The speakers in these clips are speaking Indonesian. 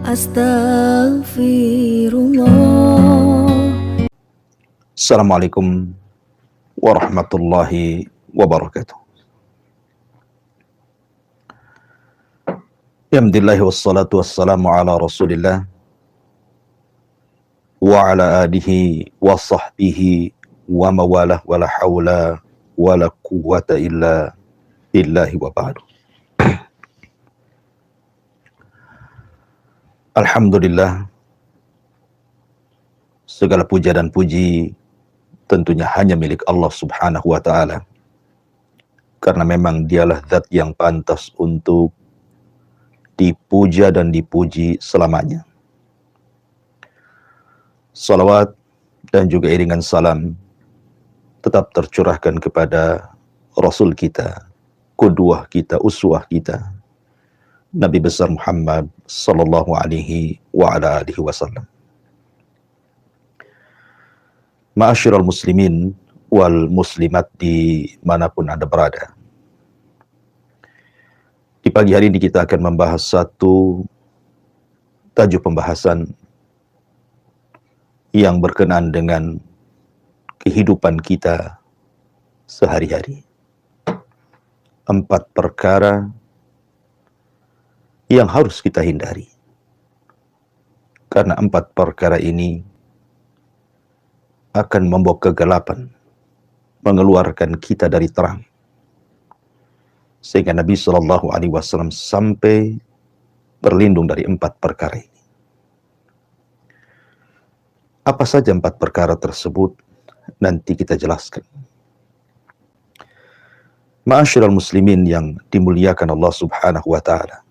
Astaghfirullah. Assalamualaikum warahmatullahi wabarakatuh. Alhamdulillah wassalatu wassalamu ala Rasulillah wa ala alihi wa sahbihi wa mawalah wa la hawla wa la quwwata illa billahi wa ba'du. Alhamdulillah, segala puja dan puji tentunya hanya milik Allah Subhanahu wa ta'ala, karena memang dialah zat yang pantas untuk dipuja dan dipuji selamanya. Salawat dan juga iringan salam tetap tercurahkan kepada Rasul kita, qudwah kita, uswah kita, Nabi besar Muhammad sallallahu alaihi wa ala alihi wasallam. Ma'asyiral muslimin wal muslimat dimanapun Anda berada. Di pagi hari ini kita akan membahas satu tajuk pembahasan yang berkenaan dengan kehidupan kita sehari-hari. 4 perkara yang harus kita hindari. Karena 4 perkara ini akan membawa kegelapan, mengeluarkan kita dari terang. Sehingga Nabi SAW sampai berlindung dari 4 perkara ini. Apa saja 4 perkara tersebut? Nanti kita jelaskan. Ma'asyiral muslimin yang dimuliakan Allah Subhanahu wa ta'ala.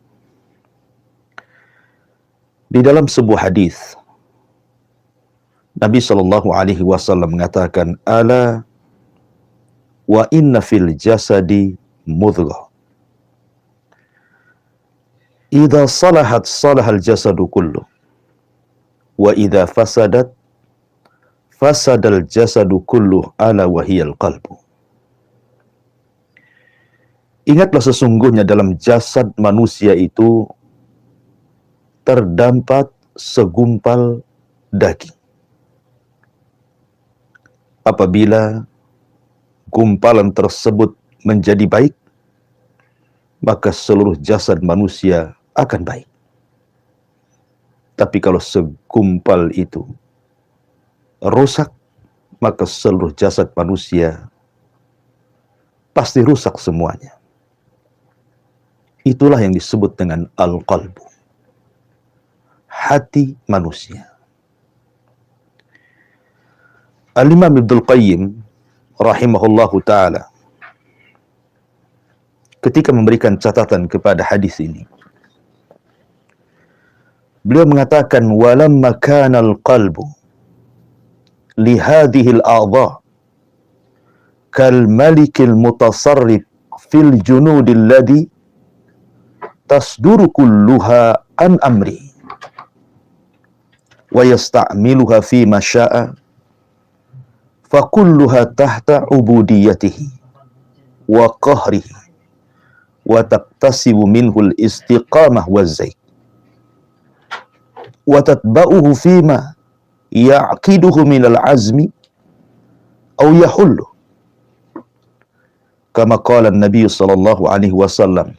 Di dalam sebuah hadis, Nabi SAW mengatakan, ala wa inna fil jasadi mudghah. Idza salahat salahal jasadu kullu. Wa idza fasadat fasadal jasadu kullu, ala wa hiyal qalbu. Ingatlah, sesungguhnya dalam jasad manusia itu terdapat segumpal daging. Apabila gumpalan tersebut menjadi baik, maka seluruh jasad manusia akan baik. Tapi kalau segumpal itu rusak, maka seluruh jasad manusia pasti rusak semuanya. Itulah yang disebut dengan al-qalbu, hati manusia. Al-Imam Ibnul Qayyim rahimahullahu ta'ala ketika memberikan catatan kepada hadis ini, beliau mengatakan, walamma kana al-qalbu li hadhihi al-a'dha kal malikil mutasarrif fil junudil ladhi tasduru kulluha an amri wa yasta'miluha fi ma syaa fa kulluha tahta ubudiyatihi wa qahrihi wa taqtasibu minhu al-istiqamah wa zayd wa tatba'uhu fi ma ya'qiduhu min al-azmi aw yahullu kama qala an-nabiy sallallahu alaihi wasallam,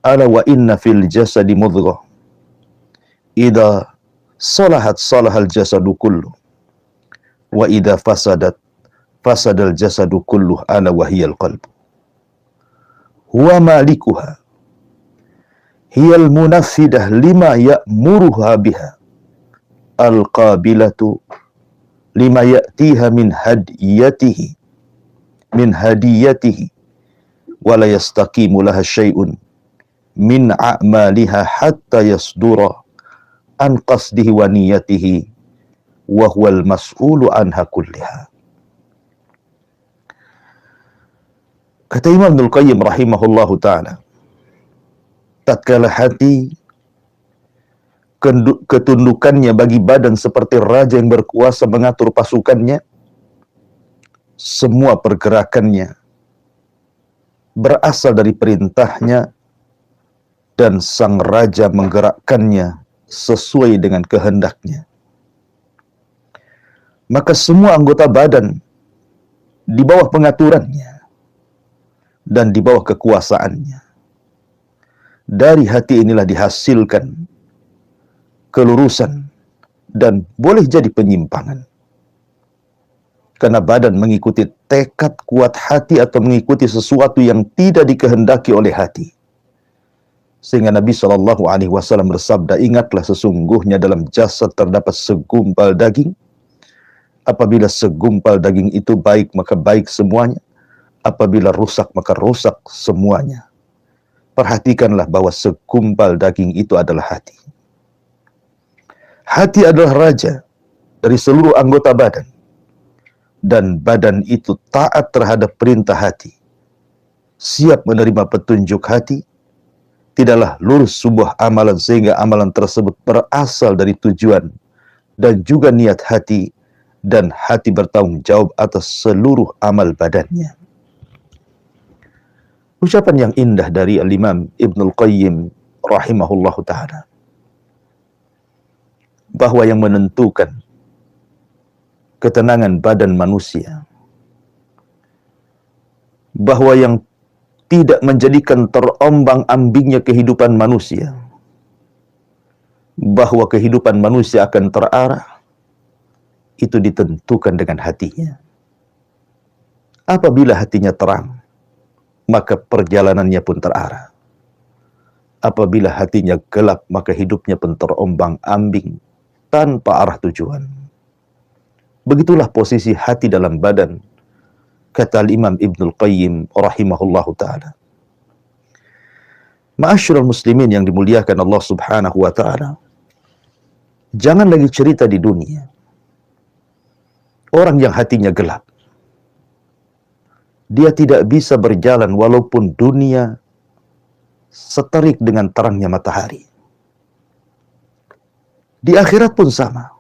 ala wa inna fil jasadi mudghah idza salahat salahal jasadu kullu wa idza fasadat fasadal jasadu kullu, ala wa hiyal qalbu huwa malikuha hiyal munaffidah lima ya'muruha biha al-qabilatu lima ya'tiha min hadiyatihi wa la yastaqimu laha syai'un min a'maliha hatta yasdura an qasdihi wa niyatihi wa huwal mas'ulu anha kulliha. Kata Imam Ibnul Qayyim rahimahullahu ta'ala, tatkala hati ketundukannya bagi badan seperti raja yang berkuasa mengatur pasukannya, semua pergerakannya berasal dari perintahnya dan sang raja menggerakkannya sesuai dengan kehendaknya, maka semua anggota badan di bawah pengaturannya dan di bawah kekuasaannya. Dari hati inilah dihasilkan kelurusan dan boleh jadi penyimpangan. Karena badan mengikuti tekad kuat hati atau mengikuti sesuatu yang tidak dikehendaki oleh hati. Sehingga Nabi SAW bersabda, ingatlah sesungguhnya dalam jasad terdapat segumpal daging. Apabila segumpal daging itu baik, maka baik semuanya. Apabila rusak, maka rusak semuanya. Perhatikanlah bahwa segumpal daging itu adalah hati. Hati adalah raja dari seluruh anggota badan. Dan badan itu taat terhadap perintah hati. Siap menerima petunjuk hati. Tidaklah lurus sebuah amalan sehingga amalan tersebut berasal dari tujuan dan juga niat hati. Dan hati bertanggung jawab atas seluruh amal badannya. Ucapan yang indah dari Al-Imam Ibnul Qayyim rahimahullahu ta'ala. Bahwa yang menentukan ketenangan badan manusia, bahwa yang tidak menjadikan terombang-ambingnya kehidupan manusia, bahwa kehidupan manusia akan terarah, itu ditentukan dengan hatinya. Apabila hatinya terang, maka perjalanannya pun terarah. Apabila hatinya gelap, maka hidupnya pun terombang-ambing tanpa arah tujuan. Begitulah posisi hati dalam badan, kata Imam Ibnul Qayyim rahimahullahu ta'ala. Ma'asyiral muslimin yang dimuliakan Allah subhanahu wa ta'ala, jangan lagi cerita di dunia orang yang hatinya gelap. Dia tidak bisa berjalan walaupun dunia seterik dengan terangnya matahari. Di akhirat pun sama.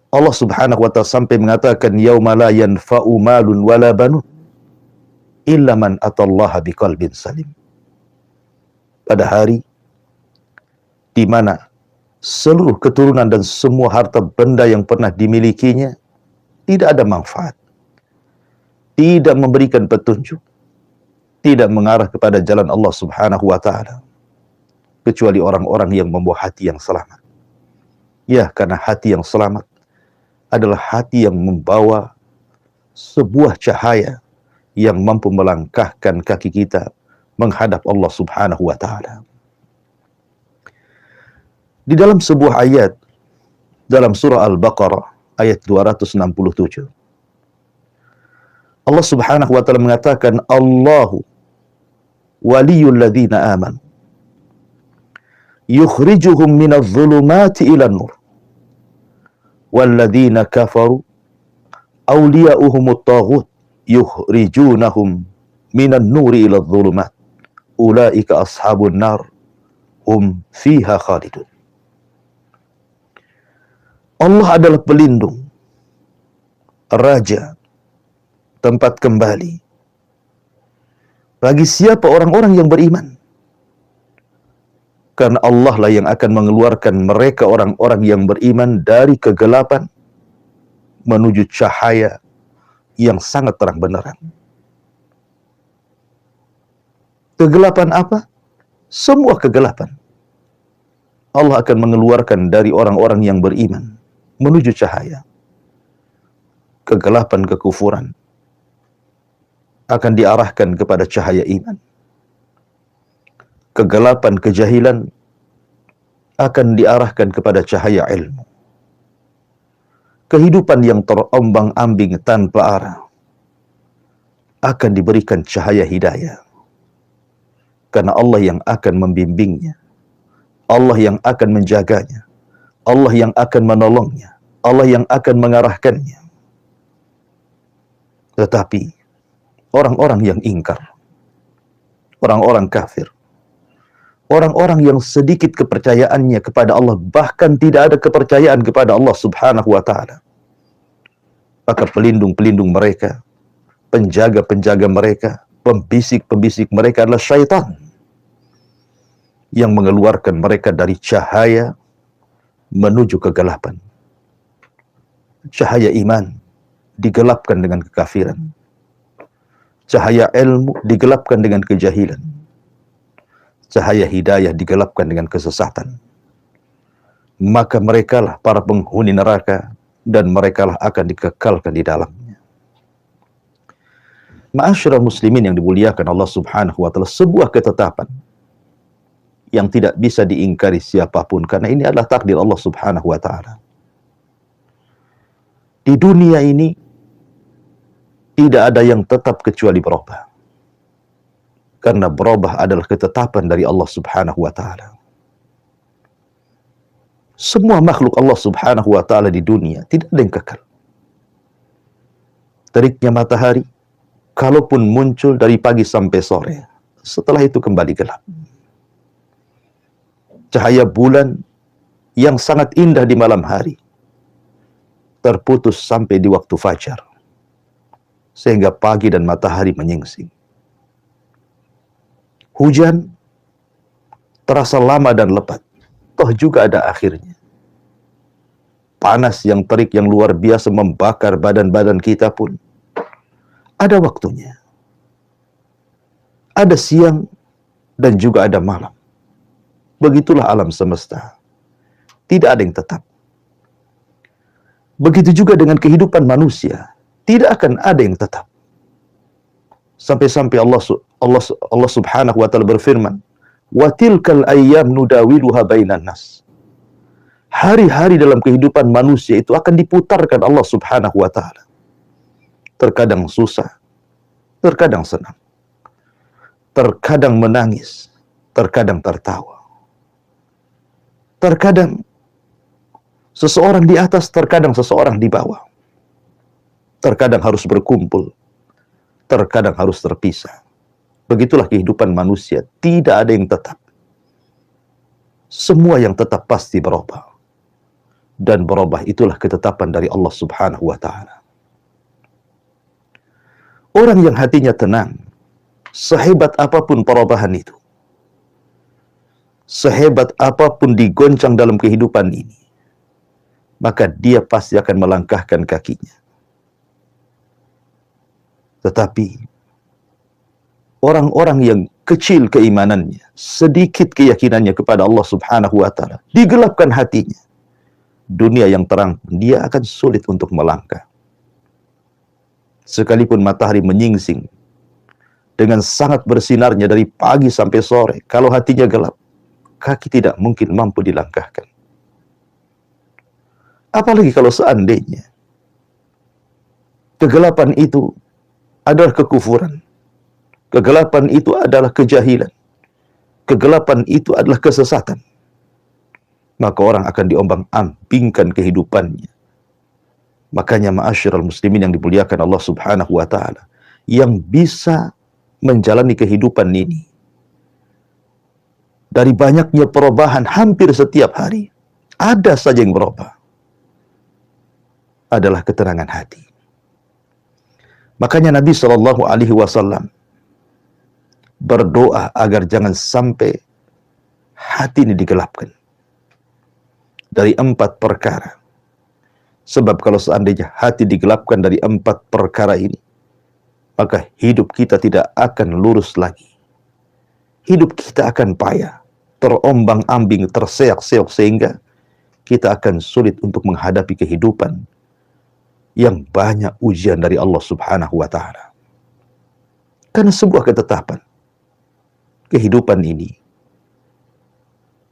Allah subhanahu wa ta'ala sampai mengatakan, yauma la yanfa'u malun wala banun illa man atallaha biqalbin salim. Pada hari di mana seluruh keturunan dan semua harta benda yang pernah dimilikinya tidak ada manfaat, tidak memberikan petunjuk, tidak mengarah kepada jalan Allah subhanahu wa ta'ala, kecuali orang-orang yang membawa hati yang selamat. Ya, karena hati yang selamat adalah hati yang membawa sebuah cahaya yang mampu melangkahkan kaki kita menghadap Allah subhanahu wa ta'ala. Di dalam sebuah ayat dalam surah Al-Baqarah ayat 267, Allah subhanahu wa ta'ala mengatakan, Allahu waliyul ladzina amanu yukhrijuhum minadh dhulumati ilan nur walladzina kafaru awliya'uhumut taghut yukhrijunahum minan nuri iladh dhulumat ulaika ashabun nar hum fiha khalidun. Allah adalah pelindung, raja, tempat kembali bagi siapa orang-orang yang beriman. Karena Allah lah yang akan mengeluarkan mereka orang-orang yang beriman dari kegelapan menuju cahaya yang sangat terang benderang. Kegelapan apa? Semua kegelapan. Allah akan mengeluarkan dari orang-orang yang beriman menuju cahaya. Kegelapan kekufuran akan diarahkan kepada cahaya iman. Kegelapan kejahilan akan diarahkan kepada cahaya ilmu. Kehidupan yang terombang-ambing tanpa arah akan diberikan cahaya hidayah. Karena Allah yang akan membimbingnya, Allah yang akan menjaganya, Allah yang akan menolongnya, Allah yang akan mengarahkannya. Tetapi orang-orang yang ingkar, orang-orang kafir, orang-orang yang sedikit kepercayaannya kepada Allah, bahkan tidak ada kepercayaan kepada Allah subhanahu wa ta'ala, maka pelindung-pelindung mereka, penjaga-penjaga mereka, pembisik-pembisik mereka adalah syaitan. yang mengeluarkan mereka dari cahaya menuju kegelapan. Cahaya iman digelapkan dengan kekafiran. Cahaya ilmu digelapkan dengan kejahilan. Cahaya hidayah digelapkan dengan kesesatan. Maka merekalah para penghuni neraka dan merekalah akan dikekalkan di dalamnya. Ma'asyiral muslimin yang dimuliakan Allah Subhanahu wa taala, sebuah ketetapan yang tidak bisa diingkari siapapun karena ini adalah takdir Allah Subhanahu wa taala. Di dunia ini tidak ada yang tetap kecuali berubah. Karena berubah adalah ketetapan dari Allah Subhanahu wa taala. Semua makhluk Allah Subhanahu wa taala di dunia tidak ada yang kekal. Teriknya matahari, kalaupun muncul dari pagi sampai sore, setelah itu kembali gelap. Cahaya bulan yang sangat indah di malam hari terputus sampai di waktu fajar, sehingga pagi dan matahari menyingsing. Hujan terasa lama dan lebat, toh juga ada akhirnya. Panas yang terik yang luar biasa membakar badan-badan kita pun ada waktunya. Ada siang dan juga ada malam. Begitulah alam semesta. Tidak ada yang tetap. Begitu juga dengan kehidupan manusia. Tidak akan ada yang tetap. Sampai-sampai Allah Subhanahu wa taala berfirman, "Wa tilkal ayyam nudawiluha bainan nas." Hari-hari dalam kehidupan manusia itu akan diputarkan Allah Subhanahu wa taala. Terkadang susah, terkadang senang. Terkadang menangis, terkadang tertawa. Terkadang seseorang di atas, terkadang seseorang di bawah. Terkadang harus berkumpul, terkadang harus terpisah. Begitulah kehidupan manusia, tidak ada yang tetap. Semua yang tetap pasti berubah. Dan berubah itulah ketetapan dari Allah Subhanahu wa taala. Orang yang hatinya tenang, sehebat apapun perubahan itu, sehebat apapun digoncang dalam kehidupan ini, maka dia pasti akan melangkahkan kakinya. Tetapi orang-orang yang kecil keimanannya, sedikit keyakinannya kepada Allah Subhanahu wa taala, digelapkan hatinya, dunia yang terang dia akan sulit untuk melangkah. Sekalipun matahari menyingsing dengan sangat bersinarnya dari pagi sampai sore, kalau hatinya gelap, kaki tidak mungkin mampu dilangkahkan. Apalagi kalau seandainya kegelapan itu adalah kekufuran, kegelapan itu adalah kejahilan, kegelapan itu adalah kesesatan, maka orang akan diombang-ambingkan kehidupannya. Makanya ma'asyiral muslimin yang dimuliakan Allah Subhanahu wa taala, yang bisa menjalani kehidupan ini dari banyaknya perubahan hampir setiap hari, ada saja yang berubah, adalah ketenangan hati. Makanya Nabi Shallallahu Alaihi Wasallam berdoa agar jangan sampai hati ini digelapkan dari 4 perkara. Sebab kalau seandainya hati digelapkan dari 4 perkara ini, maka hidup kita tidak akan lurus lagi. Hidup kita akan payah, terombang-ambing, terseok-seok, sehingga kita akan sulit untuk menghadapi kehidupan yang banyak ujian dari Allah Subhanahu wa taala. Karena sebuah ketetapan, kehidupan ini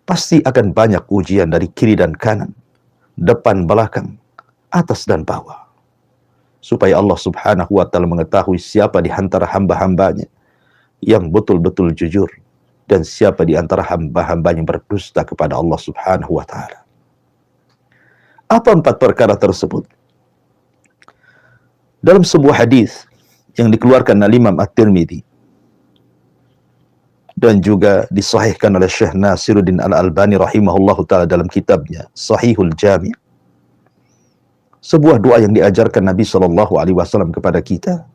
pasti akan banyak ujian dari kiri dan kanan, depan belakang, atas dan bawah. Supaya Allah Subhanahu wa taala mengetahui siapa di antara hamba-hambanya yang betul-betul jujur dan siapa di antara hamba-hambanya yang berdusta kepada Allah Subhanahu wa taala. Apa 4 perkara tersebut? Dalam sebuah hadis yang dikeluarkan oleh Imam At-Tirmidzi dan juga disahihkan oleh Syekh Nasiruddin Al-Albani rahimahullahu taala dalam kitabnya Sahihul Jami', sebuah doa yang diajarkan Nabi Shallallahu Alaihi Wasallam kepada kita.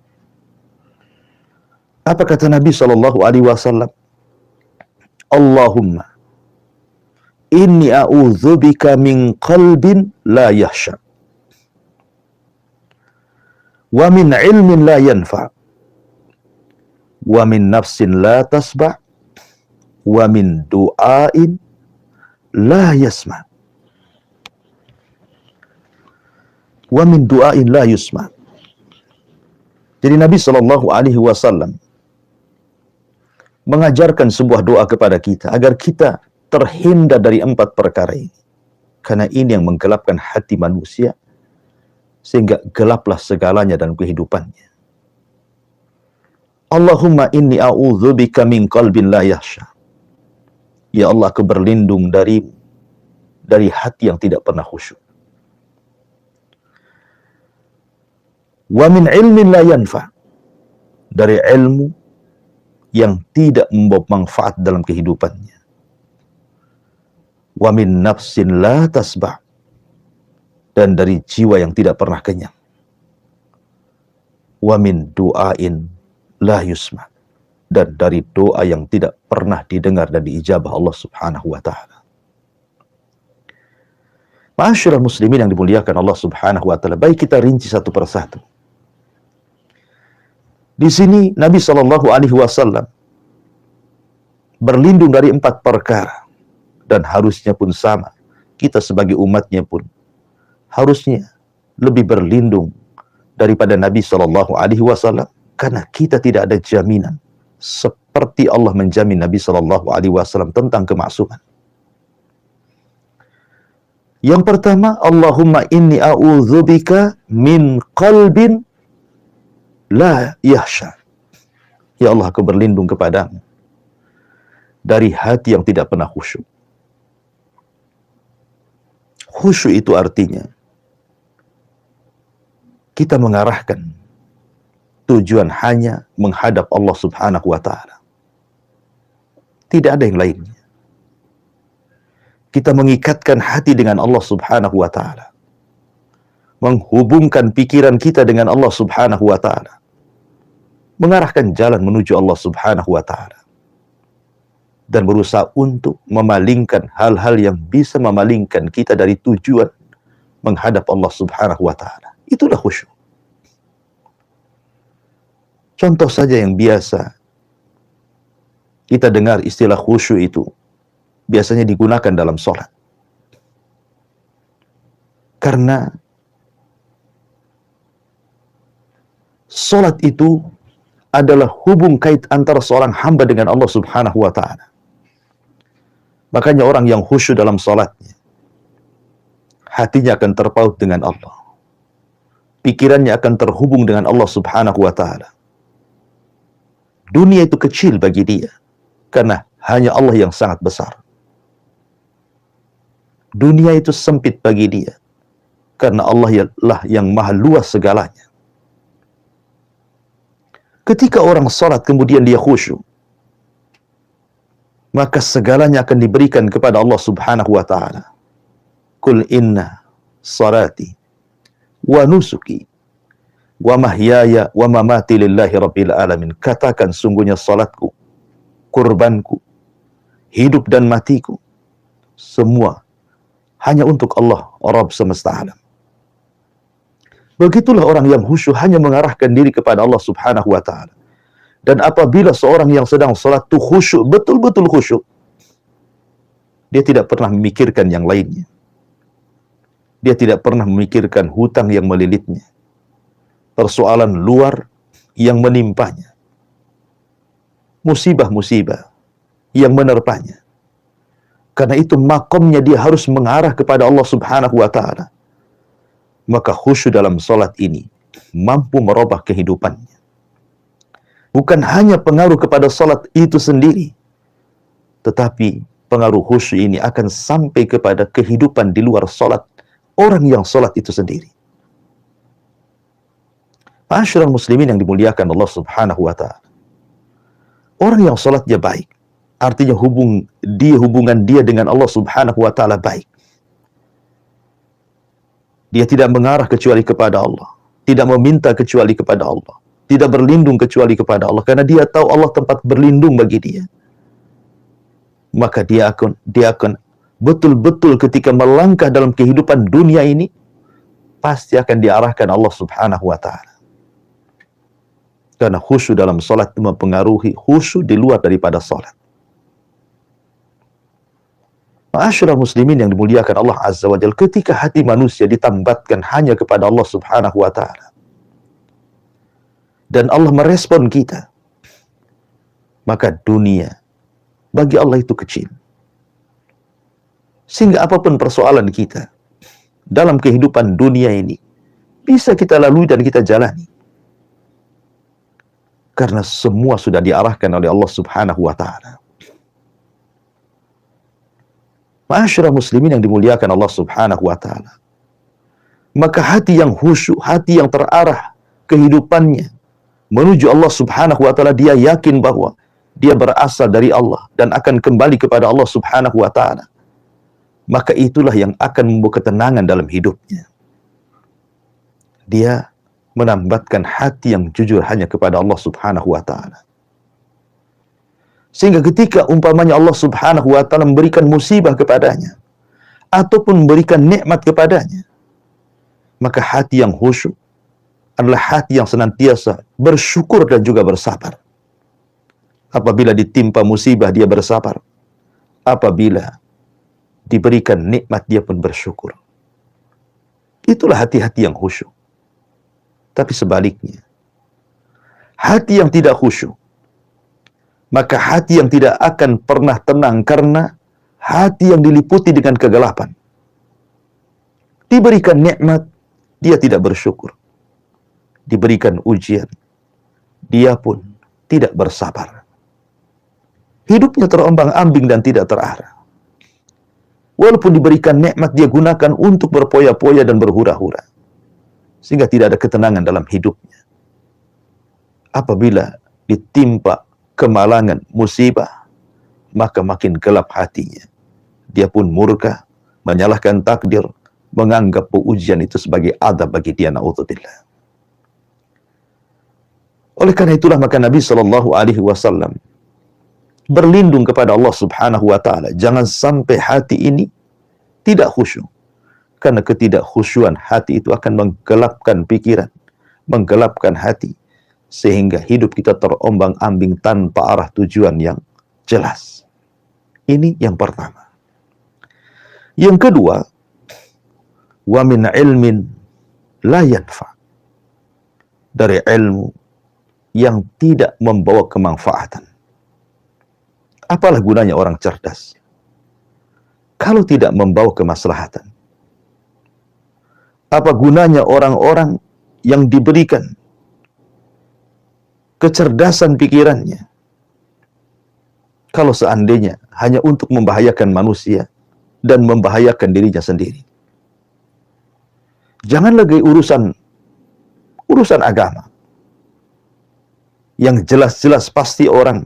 Apa kata Nabi Shallallahu Alaihi Wasallam? Allahumma inni a'udzubika min qalbin la yahsha wa min ilmin la yanfa wa min nafsin la tasba wa min du'ain la yasma wa min du'ain la yusma. Jadi Nabi Shallallahu Alaihi Wasallam mengajarkan sebuah doa kepada kita agar kita terhindar dari 4 perkara ini, karena ini yang menggelapkan hati manusia sehingga gelaplah segalanya dalam kehidupannya. Allahumma inni a'udzubika min qalbin la yahsha. Ya Allah, aku berlindung dari hati yang tidak pernah khusyuk. Wa min ilmin la yanfa. Dari ilmu yang tidak membawa manfaat dalam kehidupannya. Wa min nafsin la tasba'. Dan dari jiwa yang tidak pernah kenyang. Wa min du'ain la yusma. Dan dari doa yang tidak pernah didengar dan diijabah Allah Subhanahu wa ta'ala. Ma'asyiral muslimin yang dimuliakan Allah Subhanahu wa ta'ala, baik kita rinci satu persatu. Di sini Nabi Shallallahu Alaihi Wasallam berlindung dari 4 perkara, dan harusnya pun sama. Kita sebagai umatnya pun harusnya lebih berlindung daripada Nabi Shallallahu Alaihi Wasallam, karena kita tidak ada jaminan seperti Allah menjamin Nabi Shallallahu Alaihi Wasallam tentang kemaksuman. Yang pertama, Allahumma inni a'udzubika min qalbin la yahsha. Ya Allah, aku berlindung kepadamu dari hati yang tidak pernah khusyuk. Khusyuk itu artinya kita mengarahkan tujuan hanya menghadap Allah Subhanahu wa ta'ala. Tidak ada yang lainnya. Kita mengikatkan hati dengan Allah Subhanahu wa ta'ala. Menghubungkan pikiran kita dengan Allah Subhanahu wa ta'ala. Mengarahkan jalan menuju Allah Subhanahu wa ta'ala. Dan berusaha untuk memalingkan hal-hal yang bisa memalingkan kita dari tujuan menghadap Allah Subhanahu wa ta'ala. Itulah khusyuk. Contoh saja yang biasa kita dengar, istilah khusyuk itu biasanya digunakan dalam sholat. Karena sholat itu adalah hubung kait antara seorang hamba dengan Allah Subhanahu wa ta'ala. Makanya orang yang khusyuk dalam sholatnya, hatinya akan terpaut dengan Allah. Pikirannya akan terhubung dengan Allah Subhanahu wa ta'ala. Dunia itu kecil bagi dia, karena hanya Allah yang sangat besar. Dunia itu sempit bagi dia, karena Allah lah yang maha luas segalanya. Ketika orang sholat kemudian dia khusyuk, maka segalanya akan diberikan kepada Allah Subhanahu wa ta'ala. Qul inna salati wa nusuki wa mahyaya wa mamati lillahi rabbil alamin. Katakan, sungguhnya salatku, kurbanku, hidup dan matiku, semua hanya untuk Allah, Rabb semesta alam. Begitulah orang yang khusyuk hanya mengarahkan diri kepada Allah Subhanahu wa ta'ala. Dan apabila seorang yang sedang salat itu khusyuk, betul-betul khusyuk, dia tidak pernah memikirkan yang lainnya. Dia tidak pernah memikirkan hutang yang melilitnya, persoalan luar yang menimpanya, musibah-musibah yang menerpanya. Karena itu makomnya dia harus mengarah kepada Allah Subhanahu wa ta'ala. Maka khusyuk dalam salat ini mampu merubah kehidupannya. Bukan hanya pengaruh kepada salat itu sendiri, tetapi pengaruh khusyuk ini akan sampai kepada kehidupan di luar salat orang yang salat itu sendiri. Ma'asyiral muslimin yang dimuliakan Allah Subhanahu wa ta'ala. Orang yang salatnya baik, artinya hubungan dia dengan Allah Subhanahu wa ta'ala baik. Dia tidak mengarah kecuali kepada Allah, tidak meminta kecuali kepada Allah, tidak berlindung kecuali kepada Allah, karena dia tahu Allah tempat berlindung bagi dia. Maka dia akan betul-betul ketika melangkah dalam kehidupan dunia ini, pasti akan diarahkan Allah Subhanahu wa Ta'ala. Karena khusyuk dalam salat mempengaruhi khusyuk di luar daripada salat. Ma'asyiral muslimin yang dimuliakan Allah Azza wa Jalla, ketika hati manusia ditambatkan hanya kepada Allah Subhanahu wa Ta'ala, dan Allah merespon kita, maka dunia bagi Allah itu kecil. Sehingga apapun persoalan kita dalam kehidupan dunia ini bisa kita lalui dan kita jalani. Karena semua sudah diarahkan oleh Allah Subhanahu wa Ta'ala. Ma'asyiral muslimin yang dimuliakan Allah Subhanahu wa Ta'ala, maka hati yang khusyuk, hati yang terarah kehidupannya menuju Allah Subhanahu wa Ta'ala, dia yakin bahwa dia berasal dari Allah dan akan kembali kepada Allah Subhanahu wa Ta'ala, maka itulah yang akan membawa ketenangan dalam hidupnya. Dia menambatkan hati yang jujur hanya kepada Allah Subhanahu wa Ta'ala. Sehingga ketika umpamanya Allah Subhanahu wa Ta'ala memberikan musibah kepadanya ataupun memberikan nikmat kepadanya, maka hati yang khusyuk adalah hati yang senantiasa bersyukur dan juga bersabar. Apabila ditimpa musibah, dia bersabar. Apabila diberikan nikmat, dia pun bersyukur. Itulah hati-hati yang khusyuk. Tapi sebaliknya, hati yang tidak khusyuk, maka hati yang tidak akan pernah tenang karena hati yang diliputi dengan kegelapan. Diberikan nikmat, dia tidak bersyukur. Diberikan ujian, dia pun tidak bersabar. Hidupnya terombang-ambing dan tidak terarah. Walaupun diberikan nikmat, dia gunakan untuk berpoya-poya dan berhura-hura, sehingga tidak ada ketenangan dalam hidupnya. Apabila ditimpa kemalangan, musibah, maka makin gelap hatinya. Dia pun murka, menyalahkan takdir, menganggap ujian itu sebagai adab bagi dia, na'udzubillah. Oleh karena itulah maka Nabi SAW berlindung kepada Allah Subhanahu wa Ta'ala, jangan sampai hati ini tidak khusyuk. Karena ketidakkhusyuan hati itu akan menggelapkan pikiran, menggelapkan hati, sehingga hidup kita terombang-ambing tanpa arah tujuan yang jelas. Ini yang pertama. Yang kedua, wa min ilmin la yanfa, dari ilmu yang tidak membawa kemanfaatan. Apalah gunanya orang cerdas kalau tidak membawa kemaslahatan? Apa gunanya orang-orang yang diberikan kecerdasan pikirannya kalau seandainya hanya untuk membahayakan manusia dan membahayakan dirinya sendiri? Jangan lagi urusan agama yang jelas-jelas pasti orang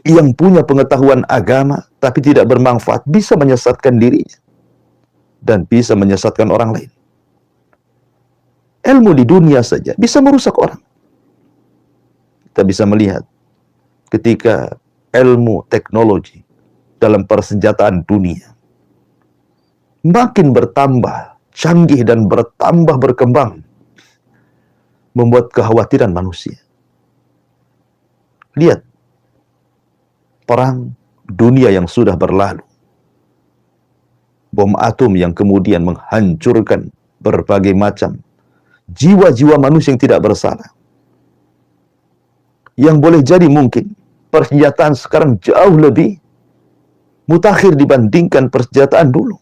yang punya pengetahuan agama tapi tidak bermanfaat bisa menyesatkan dirinya dan bisa menyesatkan orang lain. Ilmu di dunia saja bisa merusak orang. Kita bisa melihat ketika ilmu teknologi dalam persenjataan dunia makin bertambah canggih dan bertambah berkembang, membuat kekhawatiran manusia. Lihat perang dunia yang sudah berlalu, bom atom yang kemudian menghancurkan berbagai macam jiwa-jiwa manusia yang tidak bersalah. Yang boleh jadi mungkin persenjataan sekarang jauh lebih mutakhir dibandingkan persenjataan dulu,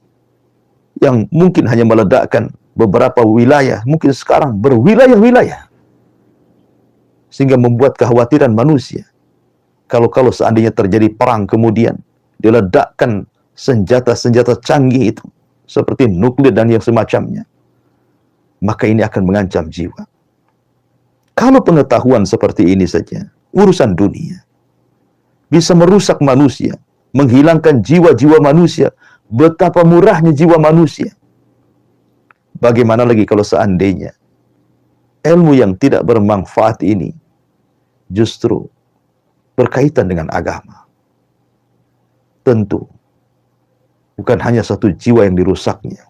yang mungkin hanya meledakkan beberapa wilayah, mungkin sekarang berwilayah-wilayah, sehingga membuat kekhawatiran manusia. Kalau seandainya terjadi perang kemudian diledakkan senjata-senjata canggih itu seperti nuklir dan yang semacamnya, maka ini akan mengancam jiwa. Kalau pengetahuan seperti ini saja, urusan dunia, bisa merusak manusia, menghilangkan jiwa-jiwa manusia, betapa murahnya jiwa manusia. Bagaimana lagi kalau seandainya ilmu yang tidak bermanfaat ini justru berkaitan dengan agama? Tentu bukan hanya satu jiwa yang dirusaknya.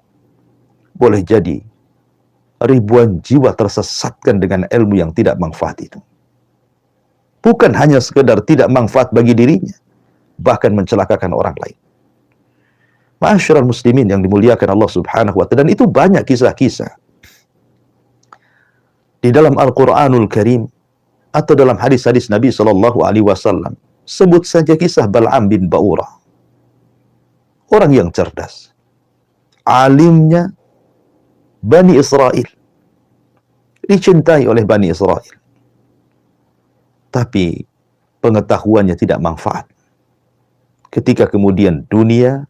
Boleh jadi ribuan jiwa tersesatkan dengan ilmu yang tidak manfaat itu. Bukan hanya sekedar tidak manfaat bagi dirinya, bahkan mencelakakan orang lain. Ma'asyiral muslimin yang dimuliakan Allah Subhanahu wa ta'ala, dan itu banyak kisah-kisah di dalam Al-Qur'anul Karim atau dalam hadis-hadis Nabi sallallahu alaihi wasallam. Sebut saja kisah Bal'am bin Ba'urah. Orang yang cerdas, alimnya Bani Israel, dicintai oleh Bani Israel, tapi pengetahuannya tidak manfaat ketika kemudian dunia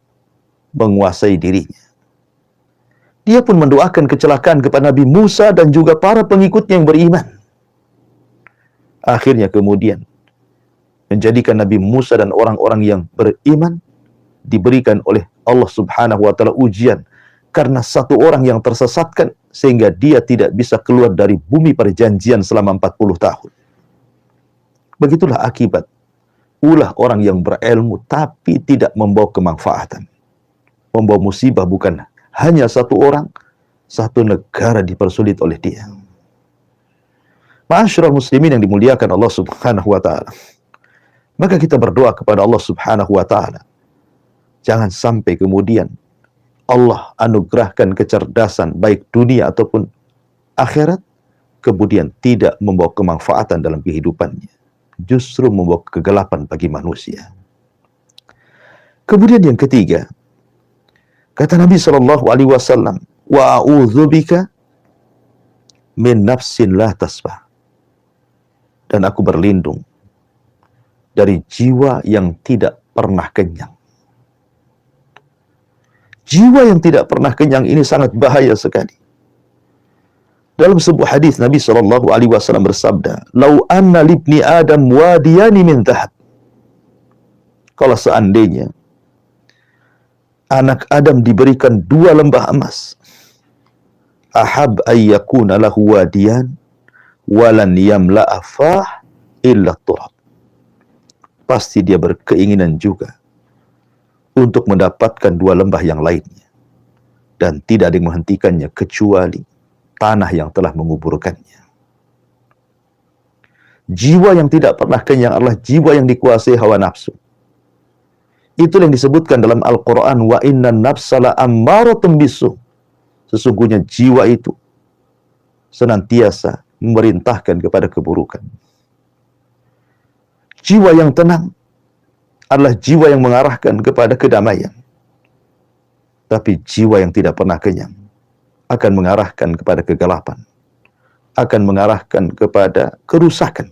menguasai dirinya. Dia pun mendoakan kecelakaan kepada Nabi Musa dan juga para pengikutnya yang beriman. Akhirnya kemudian menjadikan Nabi Musa dan orang-orang yang beriman diberikan oleh Allah Subhanahu wa ta'ala ujian karena satu orang yang tersesatkan sehingga dia tidak bisa keluar dari bumi perjanjian selama 40 tahun. Begitulah akibat ulah orang yang berilmu tapi tidak membawa kemanfaatan. Membawa musibah bukan hanya satu orang, satu negara dipersulit oleh dia. Ma'asyiral muslimin yang dimuliakan Allah Subhanahu wa ta'ala, maka kita berdoa kepada Allah Subhanahu wa ta'ala, jangan sampai kemudian Allah anugerahkan kecerdasan baik dunia ataupun akhirat, kemudian tidak membawa kemanfaatan dalam kehidupannya, justru membawa kegelapan bagi manusia. Kemudian yang ketiga, kata Nabi sallallahu alaihi wasallam, wa a'udzubika min nafsin la tasbah, dan aku berlindung dari jiwa yang tidak pernah kenyang. Jiwa yang tidak pernah kenyang ini sangat bahaya sekali. Dalam sebuah hadis Nabi sallallahu alaihi wasallam bersabda, "Lau anna libni Adam wadiyani min dhahab." Kalau seandainya anak Adam diberikan 2 lembah emas, ahab ayyakuna lahu wadiyan walan yamla'a fah illa turab. Pasti dia berkeinginan juga untuk mendapatkan 2 lembah yang lainnya, dan tidak ada yang menghentikannya kecuali tanah yang telah menguburkannya. Jiwa yang tidak pernah kenyang adalah jiwa yang dikuasai hawa nafsu. Itu yang disebutkan dalam Al-Quran, wa innan nafsa la'ammaratun bisu. Sesungguhnya jiwa itu senantiasa memerintahkan kepada keburukan. Jiwa yang tenang adalah jiwa yang mengarahkan kepada kedamaian. Tapi jiwa yang tidak pernah kenyang akan mengarahkan kepada kegelapan, akan mengarahkan kepada kerusakan.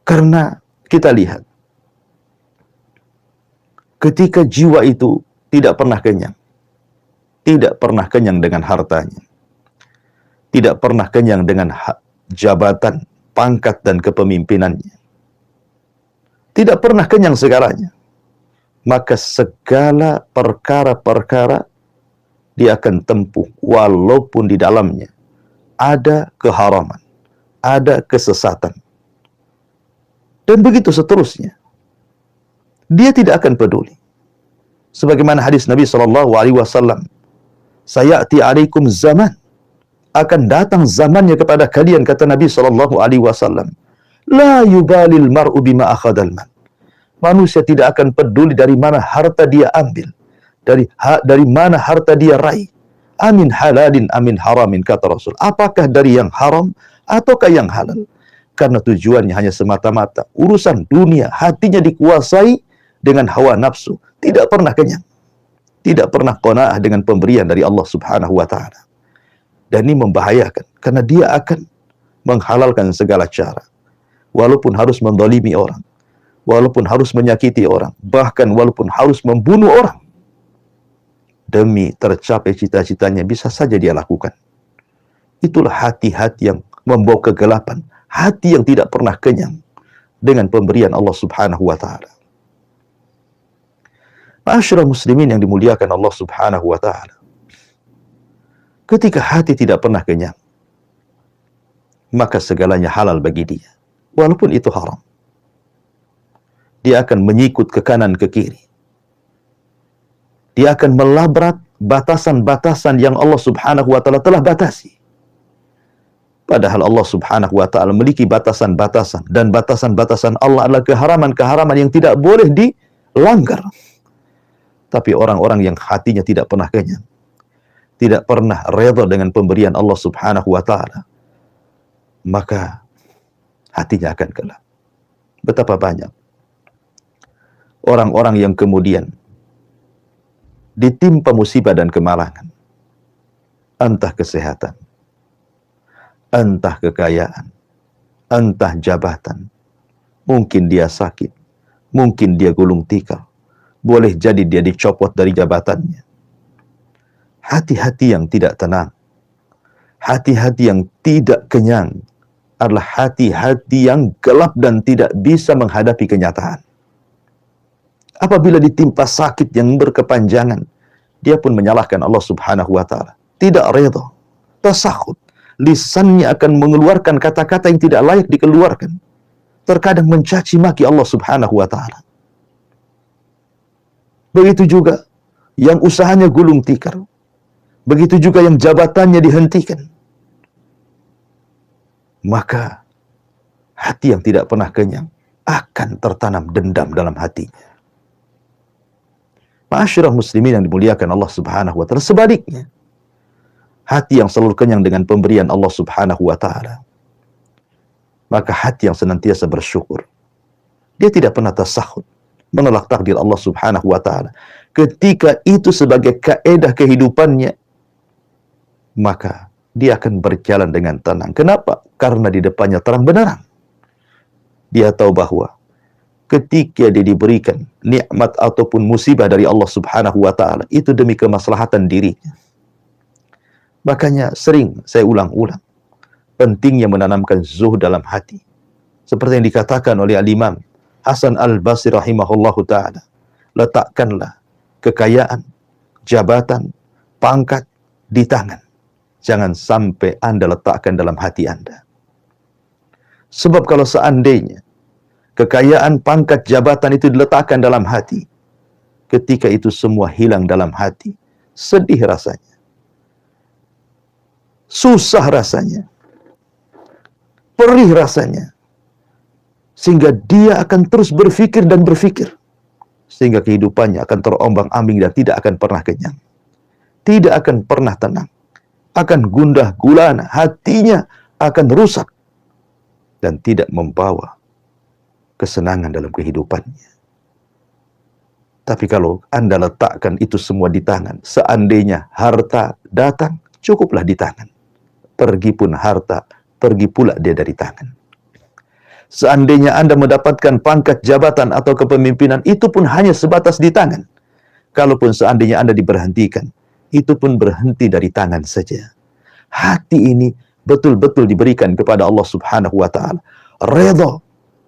Karena kita lihat, ketika jiwa itu tidak pernah kenyang, tidak pernah kenyang dengan hartanya, tidak pernah kenyang dengan jabatan, pangkat dan kepemimpinannya, tidak pernah kenyang segalanya, maka segala perkara-perkara dia akan tempuh walaupun di dalamnya ada keharaman, ada kesesatan, dan begitu seterusnya. Dia tidak akan peduli. Sebagaimana hadis Nabi sallallahu alaihi wasallam, "Sayati alaikum zaman," akan datang zamannya kepada kalian, kata Nabi sallallahu alaihi wasallam, "La yubalil mar'u bima akhadal mal." Manusia tidak akan peduli dari mana harta dia ambil, dari mana harta dia raih. Amin halalin amin haramin, kata Rasul. Apakah dari yang haram ataukah yang halal? Karena tujuannya hanya semata-mata urusan dunia, hatinya dikuasai dengan hawa nafsu, tidak pernah kenyang, tidak pernah qanaah dengan pemberian dari Allah Subhanahu wa ta'ala. Dan ini membahayakan, karena dia akan menghalalkan segala cara, walaupun harus mendolimi orang, walaupun harus menyakiti orang, bahkan walaupun harus membunuh orang, demi tercapai cita-citanya bisa saja dia lakukan. Itulah hati-hati yang membawa kegelapan, hati yang tidak pernah kenyang dengan pemberian Allah Subhanahu wa ta'ala. Ma'asyiral muslimin yang dimuliakan Allah Subhanahu wa ta'ala, ketika hati tidak pernah kenyang, maka segalanya halal bagi dia, walaupun itu haram. dia akan menyikut ke kanan ke kiri. Dia akan melabrak batasan-batasan yang Allah Subhanahu wa taala telah batasi. Padahal Allah Subhanahu wa taala memiliki batasan-batasan, dan batasan-batasan Allah adalah keharaman-keharaman yang tidak boleh dilanggar. Tapi orang-orang yang hatinya tidak pernah kenyang, tidak pernah redha dengan pemberian Allah Subhanahu wa taala, maka hatinya akan gelap. Betapa banyak orang-orang yang kemudian ditimpa musibah dan kemalangan, entah kesehatan, entah kekayaan, entah jabatan. Mungkin dia sakit, mungkin dia gulung tikar, boleh jadi dia dicopot dari jabatannya. Hati-hati yang tidak tenang, hati-hati yang tidak kenyang adalah hati-hati yang gelap dan tidak bisa menghadapi kenyataan. Apabila ditimpa sakit yang berkepanjangan, dia pun menyalahkan Allah Subhanahu wa taala, tidak redha, tasakhut. Lisannya akan mengeluarkan kata-kata yang tidak layak dikeluarkan. Terkadang mencaci maki Allah Subhanahu wa taala. Begitu juga yang usahanya gulung tikar. Begitu juga yang jabatannya dihentikan. Maka hati yang tidak pernah kenyang akan tertanam dendam dalam hatinya. Ma'asyiral muslimin yang dimuliakan Allah Subhanahu wa taala, sebaliknya, hati yang selalu kenyang dengan pemberian Allah Subhanahu wa taala, maka hati yang senantiasa bersyukur. Dia tidak pernah tasakhut, menolak takdir Allah Subhanahu wa taala. Ketika itu sebagai kaedah kehidupannya, maka dia akan berjalan dengan tenang. Kenapa? Karena di depannya terang benderang. Dia tahu bahwa ketika dia diberikan nikmat ataupun musibah dari Allah Subhanahu wa taala, itu demi kemaslahatan dirinya. Makanya sering saya ulang-ulang pentingnya menanamkan zuhud dalam hati. Seperti yang dikatakan oleh Al-Imam Hasan Al-Basri rahimahullahu taala, letakkanlah kekayaan, jabatan, pangkat di tangan. Jangan sampai Anda letakkan dalam hati Anda. Sebab kalau seandainya kekayaan, pangkat, jabatan itu diletakkan dalam hati, ketika itu semua hilang dalam hati, sedih rasanya, susah rasanya, perih rasanya, sehingga dia akan terus berpikir dan berpikir, sehingga kehidupannya akan terombang-ambing dan tidak akan pernah kenyang, tidak akan pernah tenang, akan gundah gulana, hatinya akan rusak dan tidak membawa kesenangan dalam kehidupannya. Tapi kalau Anda letakkan itu semua di tangan, seandainya harta datang, cukuplah di tangan. Pergi pun harta, pergi pula dia dari tangan. Seandainya Anda mendapatkan pangkat, jabatan, atau kepemimpinan, itu pun hanya sebatas di tangan. Kalaupun seandainya Anda diberhentikan, itu pun berhenti dari tangan saja. Hati ini betul-betul diberikan kepada Allah Subhanahu wa taala. Redha,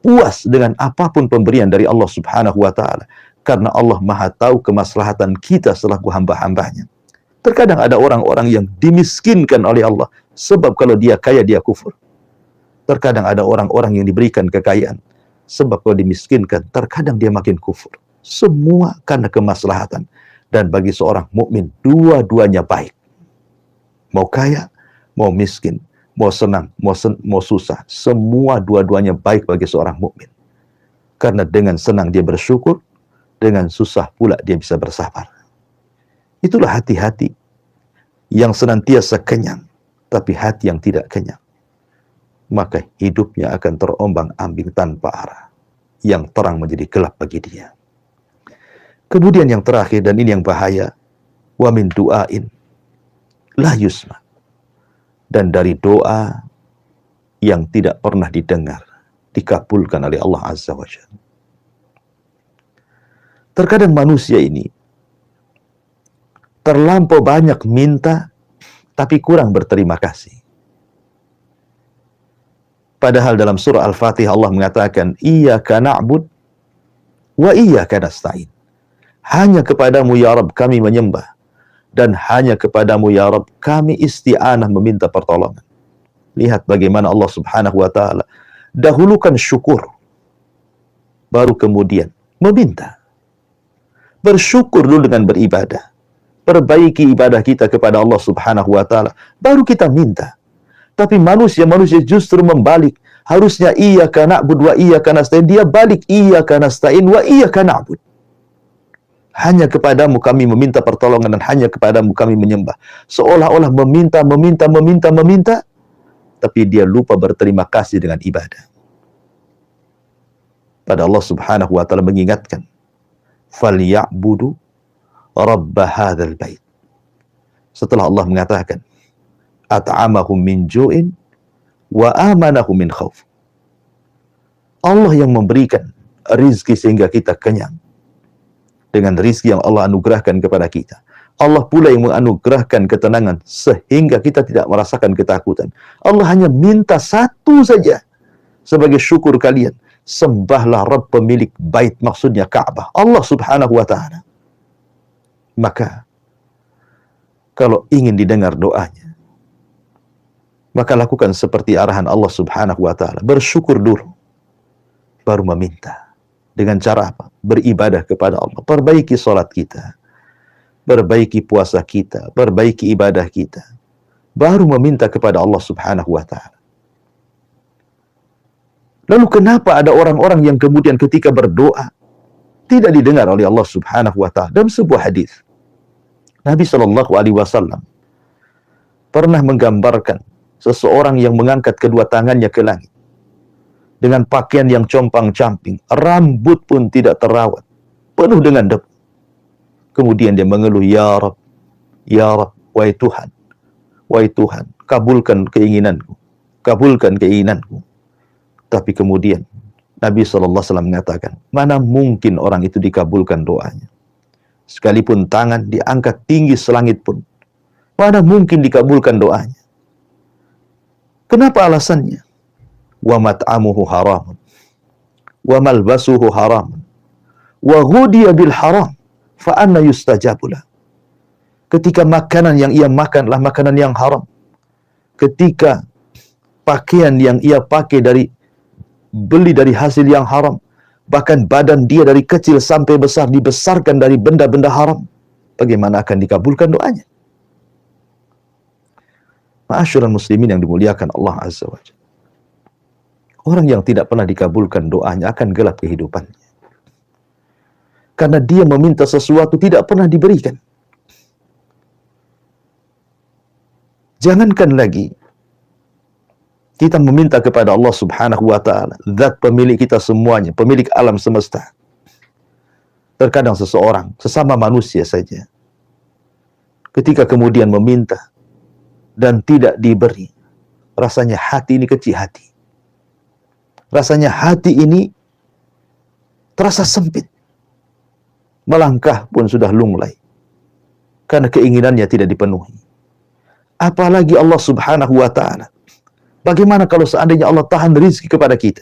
puas dengan apapun pemberian dari Allah Subhanahu wa taala, karena Allah Maha tahu kemaslahatan kita selaku hamba-hambanya. Terkadang ada orang-orang yang dimiskinkan oleh Allah sebab kalau dia kaya dia kufur. Terkadang ada orang-orang yang diberikan kekayaan sebab kalau dimiskinkan terkadang dia makin kufur. Semua karena kemaslahatan. Dan bagi seorang mukmin dua-duanya baik. Mau kaya, mau miskin, mau senang, mau susah, semua dua-duanya baik bagi seorang mukmin. Karena dengan senang dia bersyukur, dengan susah pula dia bisa bersabar. Itulah hati-hati yang senantiasa kenyang, tapi hati yang tidak kenyang, maka hidupnya akan terombang-ambing tanpa arah. Yang terang menjadi gelap bagi dia. Kemudian yang terakhir, dan ini yang bahaya, wa min du'ain la yusma. Dan dari doa yang tidak pernah didengar, dikabulkan oleh Allah Azza wa Jalla. Terkadang manusia ini terlampau banyak minta, tapi kurang berterima kasih. Padahal dalam surah Al-Fatihah Allah mengatakan, Iyyaka na'bud wa iyyaka nasta'in. Hanya kepadamu ya Rabb kami menyembah, dan hanya kepadamu ya Rabb kami isti'anah meminta pertolongan. Lihat bagaimana Allah Subhanahu wa taala dahulukan syukur, baru kemudian Meminta. Bersyukur dulu dengan beribadah. Perbaiki ibadah kita kepada Allah Subhanahu wa taala, baru kita minta. Tapi manusia justru membalik. Harusnya iyyaka na'budu wa iyyaka nasta'in, dia balik iyyaka nasta'in wa iyyaka na'bud. Hanya kepadamu kami meminta pertolongan dan hanya kepadamu kami menyembah. Seolah-olah meminta, tapi dia lupa berterima kasih dengan ibadah. Pada Allah Subhanahu wa taala mengingatkan, "Falyabudu rabb hadzal bait." Setelah Allah mengatakan, "At'amahum min ju'in wa amanahum min khauf." Allah yang memberikan rizki sehingga kita kenyang. Dengan rizki yang Allah anugerahkan kepada kita. Allah pula yang menganugerahkan ketenangan sehingga kita tidak merasakan ketakutan. Allah hanya minta satu saja sebagai syukur kalian. Sembahlah Rabb pemilik bait, maksudnya Ka'bah, Allah Subhanahu wa ta'ala. Maka kalau ingin didengar doanya, maka lakukan seperti arahan Allah Subhanahu wa ta'ala. Bersyukur dulu, baru meminta. Dengan cara apa? Beribadah kepada Allah. Perbaiki sholat kita, perbaiki puasa kita, perbaiki ibadah kita, baru meminta kepada Allah Subhanahu wa ta'ala. Lalu kenapa ada orang-orang yang kemudian ketika berdoa tidak didengar oleh Allah Subhanahu wa ta'ala? Dalam sebuah hadis, Nabi Shallallahu alaihi wasallam pernah menggambarkan seseorang yang mengangkat kedua tangannya ke langit dengan pakaian yang compang-camping, rambut pun tidak terawat, penuh dengan debu. Kemudian dia mengeluh, "Ya Rabb, ya Rabb, wahai Tuhan, kabulkan keinginanku, kabulkan keinginanku." Tapi kemudian Nabi SAW mengatakan, mana mungkin orang itu dikabulkan doanya? Sekalipun tangan diangkat tinggi selangit pun, mana mungkin dikabulkan doanya? Kenapa alasannya? Wa mat'amuhu haramun, wa malbasuhu haramun, wa ghudiya bil haram, fa anna yustajabu lah. Ketika makanan yang ia makan adalah makanan yang haram, ketika pakaian yang ia pakai beli dari hasil yang haram, bahkan badan dia dari kecil sampai besar dibesarkan dari benda-benda haram, bagaimana akan dikabulkan doanya? Ma'asyiral muslimin yang dimuliakan Allah Azza wa Jalla, orang yang tidak pernah dikabulkan doanya akan gelap kehidupannya. Karena dia meminta sesuatu tidak pernah diberikan. Jangankan lagi kita meminta kepada Allah Subhanahu wa ta'ala, zat pemilik kita semuanya, pemilik alam semesta. Terkadang seseorang, sesama manusia saja, ketika kemudian meminta dan tidak diberi, rasanya hati ini kecil hati. Rasanya hati ini terasa sempit. Melangkah pun sudah lunglai, karena keinginannya tidak dipenuhi. Apalagi Allah Subhanahu wa ta'ala. Bagaimana kalau seandainya Allah tahan rizki kepada kita?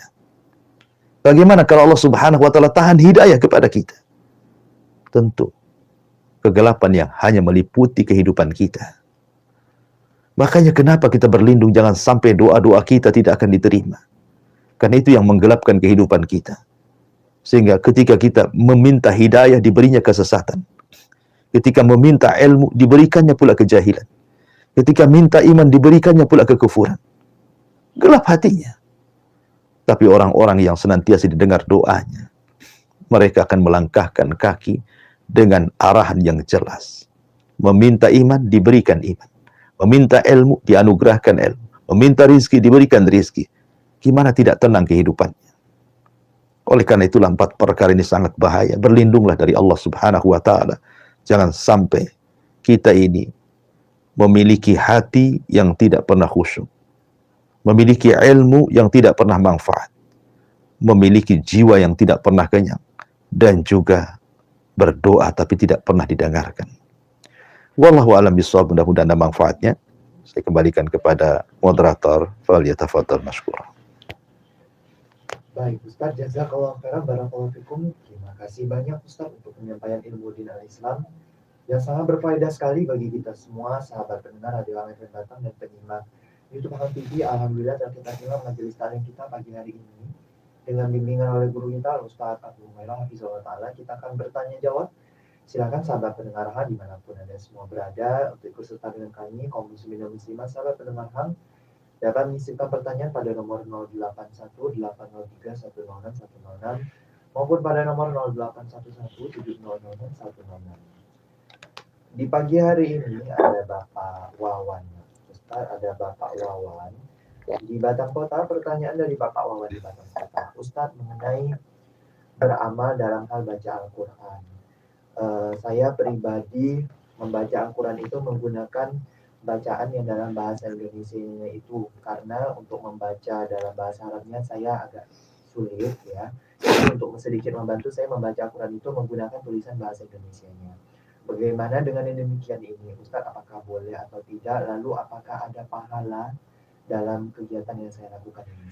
Bagaimana kalau Allah Subhanahu wa ta'ala tahan hidayah kepada kita? Tentu kegelapan yang hanya meliputi kehidupan kita. Makanya kenapa kita berlindung jangan sampai doa-doa kita tidak akan diterima. Karena itu yang menggelapkan kehidupan kita. Sehingga ketika kita meminta hidayah, diberinya kesesatan. Ketika meminta ilmu, diberikannya pula kejahilan. Ketika minta iman, diberikannya pula kekufuran. Gelap hatinya. Tapi orang-orang yang senantiasa didengar doanya, mereka akan melangkahkan kaki dengan arahan yang jelas. Meminta iman, diberikan iman. Meminta ilmu, dianugerahkan ilmu. Meminta rizki, diberikan rizki. Gimana tidak tenang kehidupannya? Oleh karena itulah 4 perkara ini sangat bahaya. Berlindunglah dari Allah Subhanahu wa ta'ala. Jangan sampai kita ini memiliki hati yang tidak pernah khusyuk, memiliki ilmu yang tidak pernah manfaat, memiliki jiwa yang tidak pernah kenyang, dan juga berdoa tapi tidak pernah didengarkan. Wallahu a'lam bishawab, mudah-mudahan ada manfaatnya. Saya kembalikan kepada moderator, falyatafaddal mashkura. Baik, Ustaz, jazakallahu khairan, barakallahu fikum. Terima kasih banyak Ustaz untuk penyampaian ilmu din al-Islam yang sangat berfaedah sekali bagi kita semua, sahabat pendengar Radio Al FM Batam dan penyimak YouTube Al TV. Alhamdulillah, dan kita simak majelis taklim kita pagi hari ini. dengan bimbingan oleh guru kita Ustaz Abu Humairah Hafizahullah Ta'ala, kita akan bertanya jawab. Silakan sahabat pendengar HAM dimanapun Anda semua berada untuk ikut serta dengan kami, kaum muslimin dan muslimah. Sahabat pendengar HAM dapat mengirimkan pertanyaan pada nomor 081803106106 maupun pada nomor 081170061006. Di pagi hari ini ada Bapak Wawan. Ustaz, ada Bapak Wawan di Batang Kota. Pertanyaan dari Bapak Wawan di Batang Kota, Ustaz, mengenai beramal dalam hal baca Al-Quran. Saya pribadi membaca Al-Quran itu menggunakan bacaan yang dalam bahasa Indonesia itu, karena untuk membaca dalam bahasa Arabnya saya agak sulit ya. Jadi untuk sedikit membantu saya membaca Al-Quran itu menggunakan tulisan bahasa Indonesianya. Bagaimana dengan yang demikian ini, Ustaz? Apakah boleh atau tidak? Lalu apakah ada pahala dalam kegiatan yang saya lakukan ini?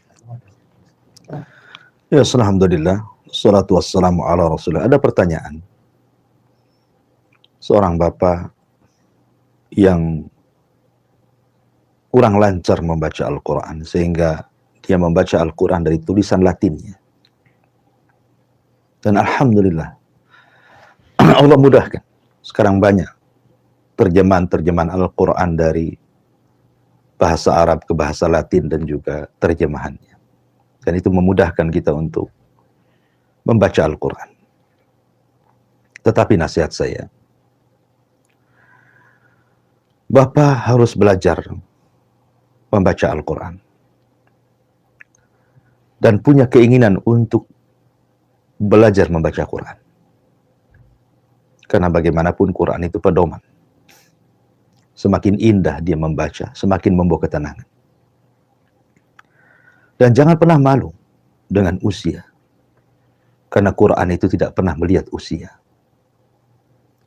Ya, alhamdulillah, salatu wassalamu ala rasulullah. Ada pertanyaan. Seorang bapak yang kurang lancar membaca Al-Quran, sehingga dia membaca Al-Quran dari tulisan Latinnya. Dan alhamdulillah, Allah mudahkan. Sekarang banyak terjemahan Al-Quran dari bahasa Arab ke bahasa Latin dan juga terjemahannya. Dan itu memudahkan kita untuk membaca Al-Quran. Tetapi nasihat saya, Bapak harus belajar membaca Al-Quran. Dan punya keinginan untuk belajar membaca Quran. Karena bagaimanapun Quran itu pedoman. Semakin indah dia membaca, semakin membawa ketenangan. Dan jangan pernah malu dengan usia. Karena Quran itu tidak pernah melihat usia.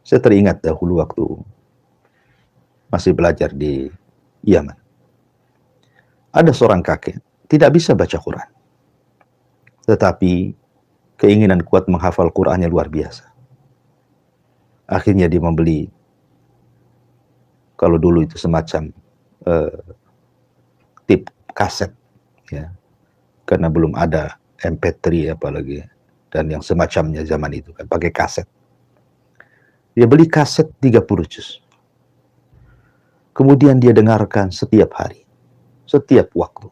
Saya teringat dahulu waktu masih belajar di Yaman. Ada seorang kakek, tidak bisa baca Quran. Tetapi keinginan kuat menghafal Qurannya luar biasa. Akhirnya dia membeli, kalau dulu itu semacam tip kaset, ya, karena belum ada MP3 apalagi, dan yang semacamnya zaman itu kan pakai kaset. Dia beli kaset 30 juz. Kemudian dia dengarkan setiap hari, setiap waktu.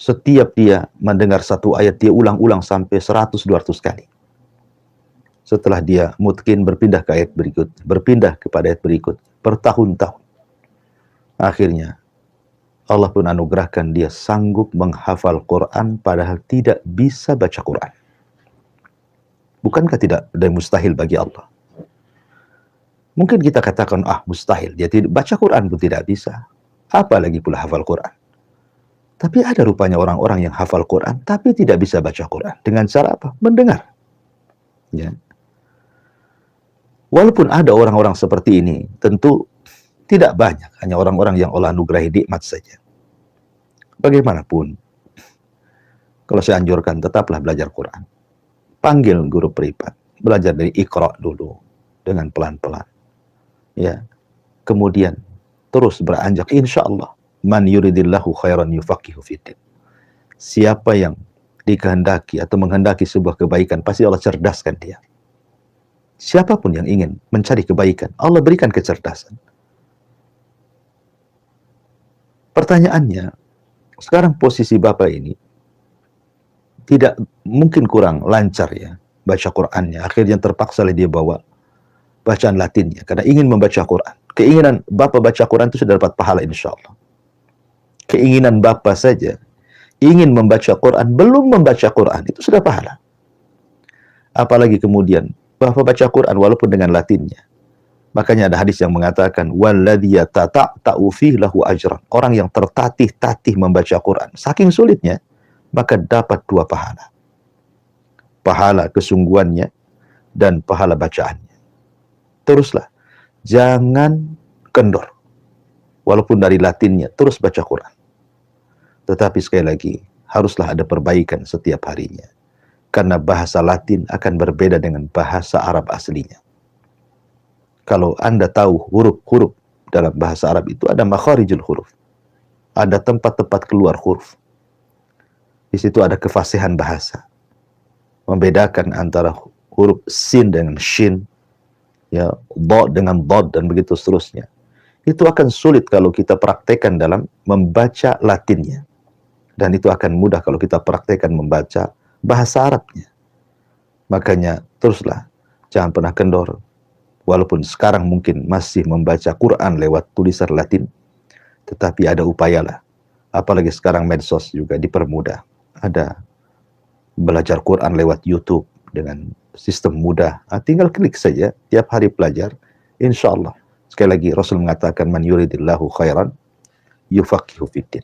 Setiap dia mendengar satu ayat, dia ulang-ulang sampai 100-200 kali. Setelah dia mungkin berpindah ke ayat berikut, berpindah kepada ayat berikut, bertahun-tahun. Akhirnya, Allah pun anugerahkan dia sanggup menghafal Quran padahal tidak bisa baca Quran. Bukankah tidak ada yang mustahil bagi Allah? Mungkin kita katakan, mustahil, dia tidak baca Quran pun tidak bisa. Apalagi pula hafal Quran. Tapi ada rupanya orang-orang yang hafal Quran, tapi tidak bisa baca Quran. Dengan cara apa? Mendengar. Ya. Walaupun ada orang-orang seperti ini, tentu tidak banyak. Hanya orang-orang yang Allah anugerahi nikmat saja. Bagaimanapun, kalau saya anjurkan, tetaplah belajar Quran. Panggil guru privat. Belajar dari Iqra dulu. Dengan pelan-pelan. Ya. Kemudian, terus beranjak. Insya Allah. Man yuridillahu khairan yufaqihu fiddin. Siapa yang dikehendaki atau menghendaki sebuah kebaikan, pasti Allah cerdaskan dia. Siapapun yang ingin mencari kebaikan, Allah berikan kecerdasan. Pertanyaannya, sekarang posisi Bapak ini tidak mungkin kurang lancar ya baca Qur'annya. Akhirnya terpaksa dia bawa bacaan Latinnya karena ingin membaca Qur'an. Keinginan Bapak baca Qur'an itu sudah dapat pahala insya Allah. Keinginan Bapak saja ingin membaca Qur'an, belum membaca Qur'an, itu sudah pahala. Apalagi kemudian Bapak baca Quran walaupun dengan Latinnya. Makanya ada hadis yang mengatakan walladzi yatata'u fihi lahu ajran. Orang yang tertatih-tatih membaca Quran, saking sulitnya, maka dapat 2 pahala. Pahala kesungguhannya dan pahala bacaannya. Teruslah, jangan kendor. Walaupun dari Latinnya, terus baca Quran. Tetapi sekali lagi, haruslah ada perbaikan setiap harinya. Karena bahasa Latin akan berbeda dengan bahasa Arab aslinya. Kalau Anda tahu huruf-huruf dalam bahasa Arab itu ada makharijul huruf. Ada tempat-tempat keluar huruf. Di situ ada kefasihan bahasa, membedakan antara huruf sin dengan shin, ya, dod dengan dod, dan begitu seterusnya. Itu akan sulit kalau kita praktekkan dalam membaca Latinnya. Dan itu akan mudah kalau kita praktekkan membaca bahasa Arabnya. Makanya teruslah, jangan pernah kendor. Walaupun sekarang mungkin masih membaca Quran lewat tulisan Latin, tetapi ada upayalah. Apalagi sekarang medsos juga dipermudah. Ada belajar Quran lewat YouTube dengan sistem mudah. Tinggal klik saja, tiap hari belajar, insya Allah. Sekali lagi Rasul mengatakan, man yuridillahu khairan yufaqihu fiddin.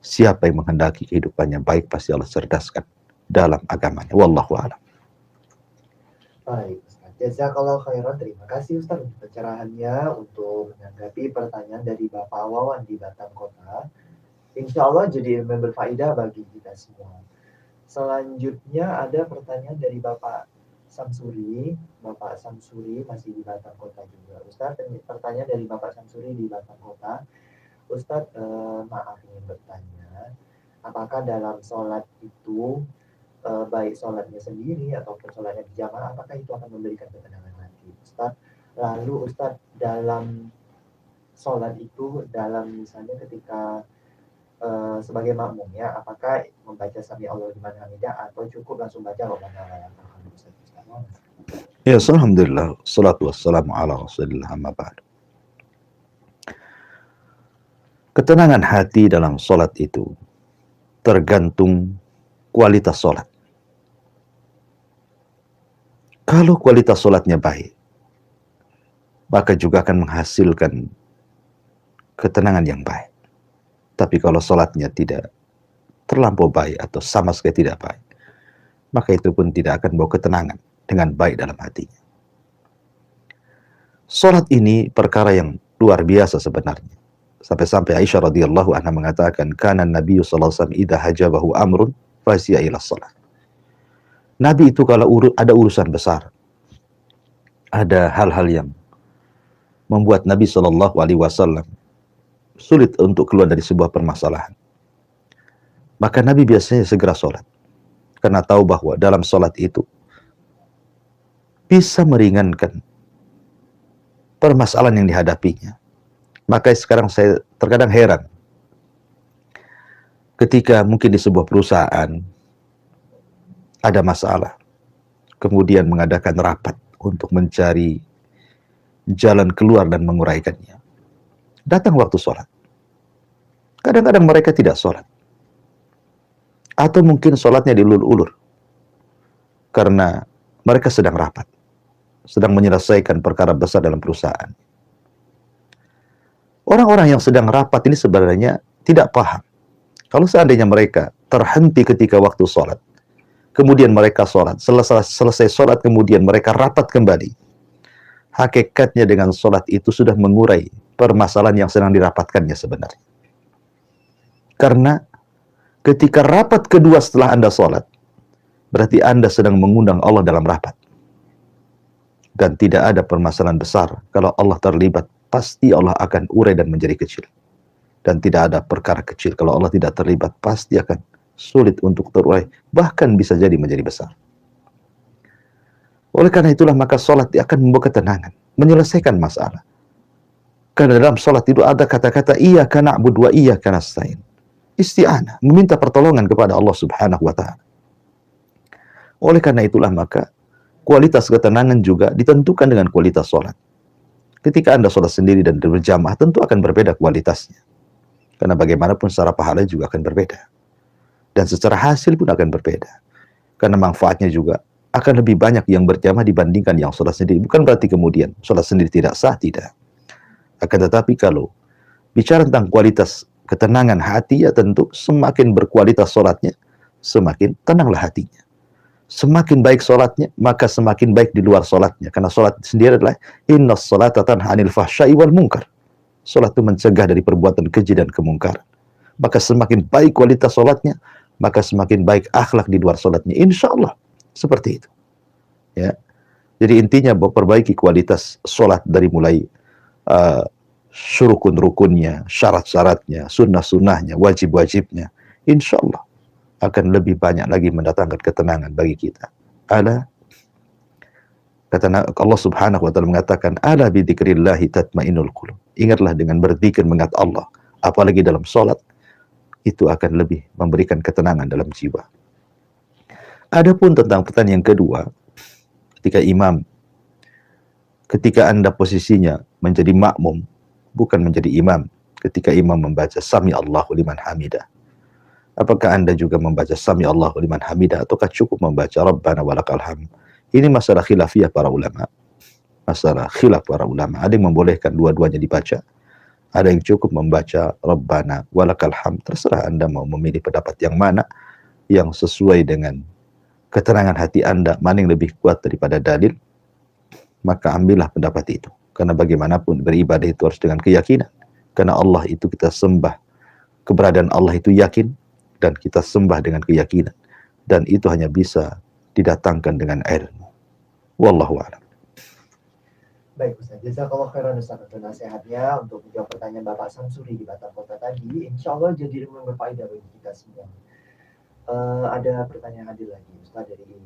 Siapa yang menghendaki kehidupannya baik, pasti Allah cerdaskan dalam agamanya. Wallahu a'lam. Baik, Ustaz. Jazakallahu khairan. Terima kasih Ustaz untuk pencerahannya, untuk menanggapi pertanyaan dari Bapak Wawan di Batam Kota. Insya Allah jadi ilmu yang berfaedah bagi kita semua. Selanjutnya ada pertanyaan dari Bapak Samsuri. Bapak Samsuri masih di Batam Kota juga. Ustaz, pertanyaan dari Bapak Samsuri di Batam Kota. Ustaz, maaf ingin bertanya, apakah dalam sholat itu, baik sholatnya sendiri ataupun sholatnya berjamaah, apakah itu akan memberikan ketenangan hati, Ustaz? Lalu Ustaz, dalam sholat itu, dalam misalnya ketika sebagai makmum ya, apakah membaca sami Allahu liman hamidah atau cukup langsung baca Rabbana wa lakal hamd, Ustaz? Ya, alhamdulillah, salatu wassalamu ala Rasulillah, amma ba'd. Ketenangan hati dalam sholat itu tergantung kualitas sholat. Kalau kualitas sholatnya baik, maka juga akan menghasilkan ketenangan yang baik. Tapi kalau sholatnya tidak terlampau baik atau sama sekali tidak baik, maka itu pun tidak akan bawa ketenangan dengan baik dalam hatinya. Sholat ini perkara yang luar biasa sebenarnya. Sampai-sampai Aisyah radhiyallahu anha mengatakan, kana Nabi sallallahu alaihi wasallam idza hajabahu amrun fasiya ila shalah. Nabi itu kalau ada urusan besar, ada hal-hal yang membuat Nabi sallallahu alaihi wasallam sulit untuk keluar dari sebuah permasalahan, maka Nabi biasanya segera sholat, karena tahu bahwa dalam sholat itu bisa meringankan permasalahan yang dihadapinya. Maka sekarang saya terkadang heran ketika mungkin di sebuah perusahaan ada masalah, kemudian mengadakan rapat untuk mencari jalan keluar dan menguraikannya. Datang waktu sholat, kadang-kadang mereka tidak sholat, atau mungkin sholatnya diulur-ulur karena mereka sedang rapat, sedang menyelesaikan perkara besar dalam perusahaan. Orang-orang yang sedang rapat ini sebenarnya tidak paham. Kalau seandainya mereka terhenti ketika waktu sholat, kemudian mereka sholat, selesai sholat, kemudian mereka rapat kembali, hakikatnya dengan sholat itu sudah mengurai permasalahan yang sedang dirapatkannya sebenarnya. Karena ketika rapat kedua setelah Anda sholat, berarti Anda sedang mengundang Allah dalam rapat. Dan tidak ada permasalahan besar kalau Allah terlibat, pasti Allah akan urai dan menjadi kecil. Dan tidak ada perkara kecil kalau Allah tidak terlibat, pasti akan sulit untuk terurai, bahkan bisa jadi menjadi besar. Oleh karena itulah maka sholat akan membawa ketenangan, menyelesaikan masalah. Karena dalam sholat itu ada kata-kata iyyaka na'budu wa iyyaka nasta'in. Isti'anah, meminta pertolongan kepada Allah Subhanahu wa ta'ala. Oleh karena itulah maka kualitas ketenangan juga ditentukan dengan kualitas sholat. Ketika Anda sholat sendiri dan berjamaah, tentu akan berbeda kualitasnya. Karena bagaimanapun secara pahala juga akan berbeda. Dan secara hasil pun akan berbeda. Karena manfaatnya juga akan lebih banyak yang berjamaah dibandingkan yang sholat sendiri. Bukan berarti kemudian sholat sendiri tidak sah, tidak. Akan tetapi kalau bicara tentang kualitas ketenangan hati, ya tentu semakin berkualitas sholatnya, semakin tenanglah hatinya. Semakin baik sholatnya, maka semakin baik di luar sholatnya. Karena sholat sendiri adalah innas sholata tanha 'anil fahsya'i wal munkar. Sholat itu mencegah dari perbuatan keji dan kemungkaran. Maka semakin baik kualitas sholatnya, maka semakin baik akhlak di luar sholatnya. Insya Allah seperti itu. Ya, jadi intinya perbaiki kualitas sholat dari mulai rukun-rukunnya, syarat-syaratnya, sunnah-sunnahnya, wajib-wajibnya. Insya Allah akan lebih banyak lagi mendatangkan ketenangan bagi kita. Ala, kata Allah Subhanahu wa taala mengatakan, ala bi dzikrillahi tatmainnul qulub. Ingatlah dengan berzikir mengingat Allah, apalagi dalam salat, itu akan lebih memberikan ketenangan dalam jiwa. Adapun tentang pertanyaan yang kedua, ketika Anda posisinya menjadi makmum, bukan menjadi imam, ketika imam membaca Sami Allahu liman hamidah, apakah Anda juga membaca Sami Allahu liman hamidah ataukah cukup membaca Rabbana walakal hamd? Ini masalah khilafiyah para ulama. Masalah khilaf para ulama. Ada yang membolehkan dua-duanya dibaca. Ada yang cukup membaca Rabbana walakal hamd. Terserah Anda mau memilih pendapat yang mana yang sesuai dengan keterangan hati Anda, mana yang lebih kuat daripada dalil, maka ambillah pendapat itu. Karena bagaimanapun beribadah itu harus dengan keyakinan. Karena Allah itu kita sembah. Keberadaan Allah itu yakin dan kita sembah dengan keyakinan. Dan itu hanya bisa didatangkan dengan ilmu. Wallahu a'lam. Baik Ustaz, jazakallah khairan Ustaz untuk nasihatnya, untuk menjawab pertanyaan Bapak Samsuri di Batam Kota tadi. Insya Allah jadi ilmu yang berfaedah bagi kita semua. Ada pertanyaan hadir lagi Ustaz dari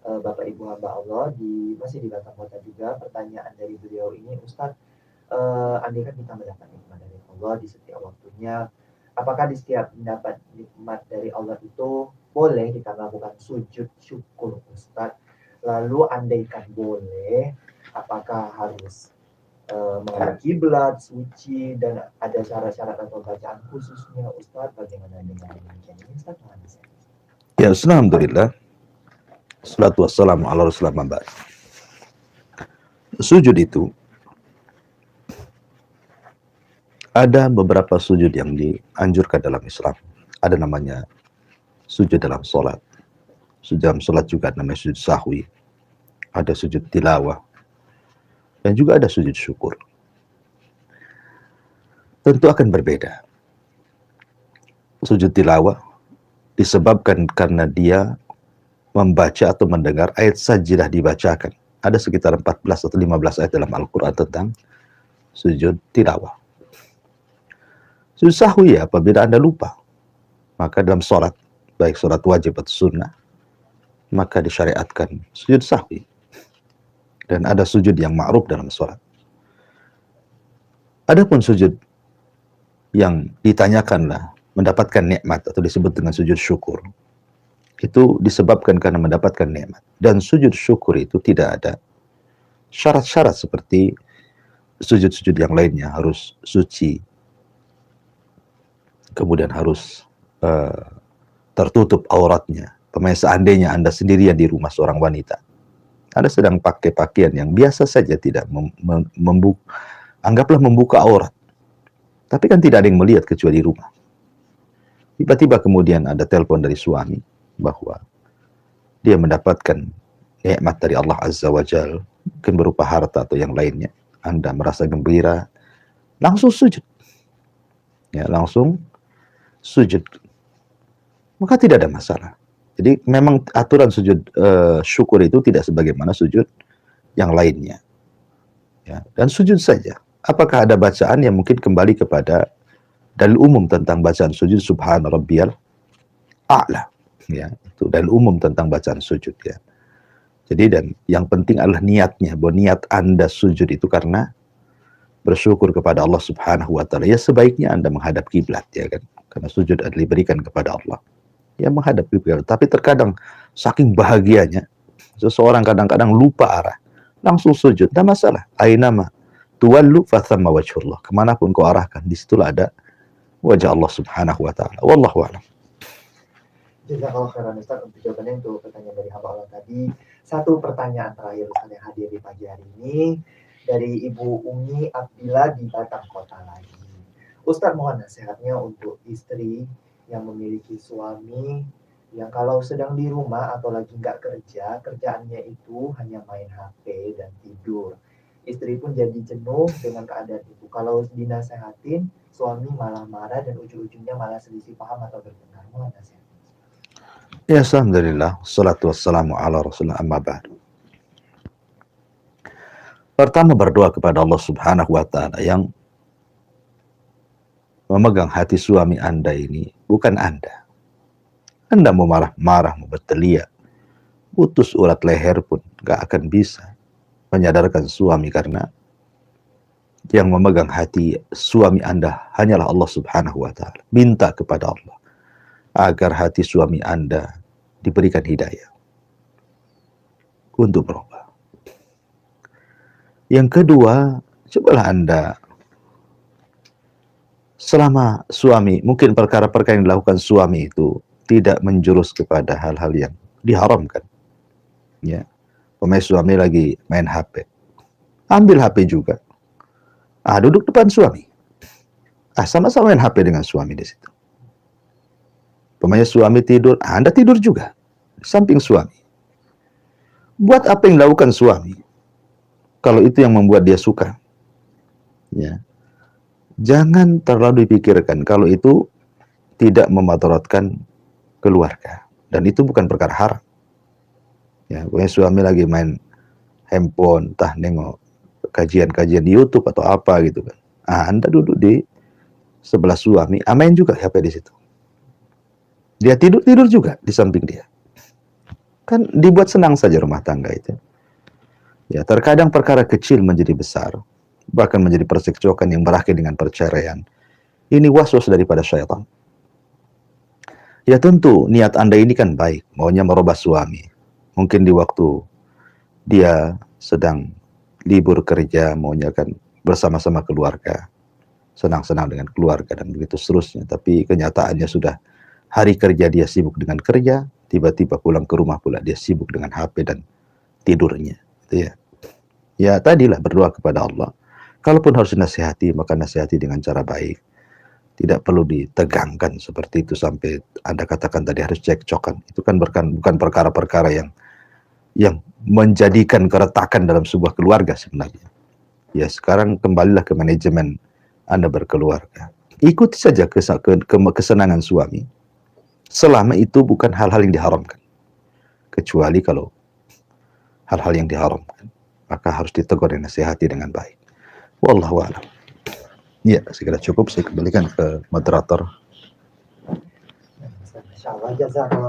Bapak Ibu hamba Allah masih di Batam Kota juga. Pertanyaan dari beliau ini, Ustaz, andai kan kita mendapat nikmat dari Allah di setiap waktunya, apakah di setiap mendapat nikmat dari Allah itu boleh kita melakukan sujud syukur Ustaz? Lalu andaikan boleh, apakah harus menghadap kiblat, suci, dan ada syarat-syarat atau bacaan khususnya Ustaz? Bagaimana dengan demikian ini Ustaz? Ya, alhamdulillah. Salatu wassalamu ala rasulillah mabad. Sujud itu ada beberapa sujud yang dianjurkan dalam Islam. Ada namanya sujud dalam sholat. Sujud dalam sholat juga namanya sujud sahwi. Ada sujud tilawah. Dan juga ada sujud syukur. Tentu akan berbeda. Sujud tilawah disebabkan karena dia membaca atau mendengar ayat sajidah dibacakan. Ada sekitar 14 atau 15 ayat dalam Al-Quran tentang sujud tilawah. Sujud sahwi apabila Anda lupa. Maka dalam sholat, baik sholat wajib atau sunnah, maka disyariatkan sujud sahwi. Dan ada sujud yang ma'ruf dalam sholat. Adapun sujud yang ditanyakanlah mendapatkan nikmat atau disebut dengan sujud syukur, itu disebabkan karena mendapatkan nikmat. Dan sujud syukur itu tidak ada syarat-syarat seperti sujud-sujud yang lainnya, harus suci, kemudian harus tertutup auratnya. Seandainya Anda sendirian di rumah seorang wanita, Anda sedang pakai pakaian yang biasa saja, tidak anggaplah membuka aurat, tapi kan tidak ada yang melihat kecuali di rumah. Tiba-tiba kemudian ada telepon dari suami bahwa dia mendapatkan nikmat dari Allah Azza wa Jal, mungkin berupa harta atau yang lainnya. Anda merasa gembira, langsung sujud. Ya, langsung sujud. Maka tidak ada masalah. Jadi memang aturan sujud syukur itu tidak sebagaimana sujud yang lainnya. Ya, dan sujud saja. Apakah ada bacaan yang mungkin kembali kepada dalil umum tentang bacaan sujud, subhana rabbiyal a'la. Ya, itu dalil umum tentang bacaan sujud ya. Jadi dan yang penting adalah niatnya, bahwa niat Anda sujud itu karena bersyukur kepada Allah Subhanahu wa taala. Ya sebaiknya Anda menghadap kiblat ya kan. Karena sujud adalah diberikan kepada Allah. Ya menghadap kiblat. Tapi terkadang saking bahagianya seseorang kadang-kadang lupa arah, langsung sujud. Tidak masalah. Ainama tuwallu fathamma wajhullah. Kemanapun kau arahkan, disitulah ada wajah Allah Subhanahu wa taala. Wallahu a'lam. Jazakallah khairan Ustaz untuk jawabannya untuk pertanyaan dari hamba Allah tadi. Satu pertanyaan terakhir Ustaz yang hadir di pagi hari ini dari Ibu Umi Abdillah di Batam Kota lagi. Ustaz mohon nasihatnya untuk istri yang memiliki suami yang kalau sedang di rumah atau lagi nggak kerja, kerjaannya itu hanya main HP dan tidur. Istri pun jadi jenuh dengan keadaan itu. Kalau dinasehatin, suami malah marah dan ujung-ujungnya malah selisih paham atau bertengkar. Mohon nasihat. Ya, alhamdulillah, salatu wassalamu ala rasulullah amma ba'du. Pertama berdoa kepada Allah Subhanahu wa taala yang memegang hati suami Anda ini, bukan Anda. Anda mau marah-marah, mau berteriak, putus urat leher pun gak akan bisa menyadarkan suami, karena yang memegang hati suami Anda hanyalah Allah Subhanahu wa Ta'ala. Minta kepada Allah agar hati suami Anda diberikan hidayah untuk berubah. Yang kedua, cobalah Anda selama suami, mungkin perkara-perkara yang dilakukan suami itu tidak menjurus kepada hal-hal yang diharamkan. Ya, suami lagi main HP, ambil HP juga. Duduk depan suami. Sama-sama main HP dengan suami di situ. Suami tidur, Anda tidur juga di samping suami. Buat apa yang dilakukan suami kalau itu yang membuat dia suka? Ya. Jangan terlalu dipikirkan kalau itu tidak memadaratkan keluarga, dan itu bukan perkara haram. Ya, suami lagi main handphone, entah nengok kajian-kajian di YouTube atau apa gitu kan. Anda duduk di sebelah suami, main juga HP di situ. Dia tidur juga di samping dia. Kan dibuat senang saja rumah tangga itu. Ya, terkadang perkara kecil menjadi besar, bahkan menjadi percekcokan yang berakhir dengan perceraian. Ini waswas daripada syaitan. Ya tentu niat Anda ini kan baik, maunya merubah suami. Mungkin di waktu dia sedang libur kerja, maunya kan bersama-sama keluarga, senang-senang dengan keluarga dan begitu seterusnya. Tapi kenyataannya sudah hari kerja dia sibuk dengan kerja, tiba-tiba pulang ke rumah pula dia sibuk dengan HP dan tidurnya. Gitu ya. Ya tadilah berdoa kepada Allah. Kalaupun harus dinasihati, maka nasihati dengan cara baik. Tidak perlu ditegangkan seperti itu sampai Anda katakan tadi harus cekcokan. Itu kan bukan perkara-perkara yang menjadikan keretakan dalam sebuah keluarga sebenarnya. Ya sekarang kembalilah ke manajemen Anda berkeluarga. Ikuti saja kesenangan suami, selama itu bukan hal-hal yang diharamkan. Kecuali kalau hal-hal yang diharamkan, maka harus ditegur dan nasihati dengan baik. Wallahu a'lam. Ya, segera cukup. Saya kembalikan ke moderator. Insyaallah, jazakallah.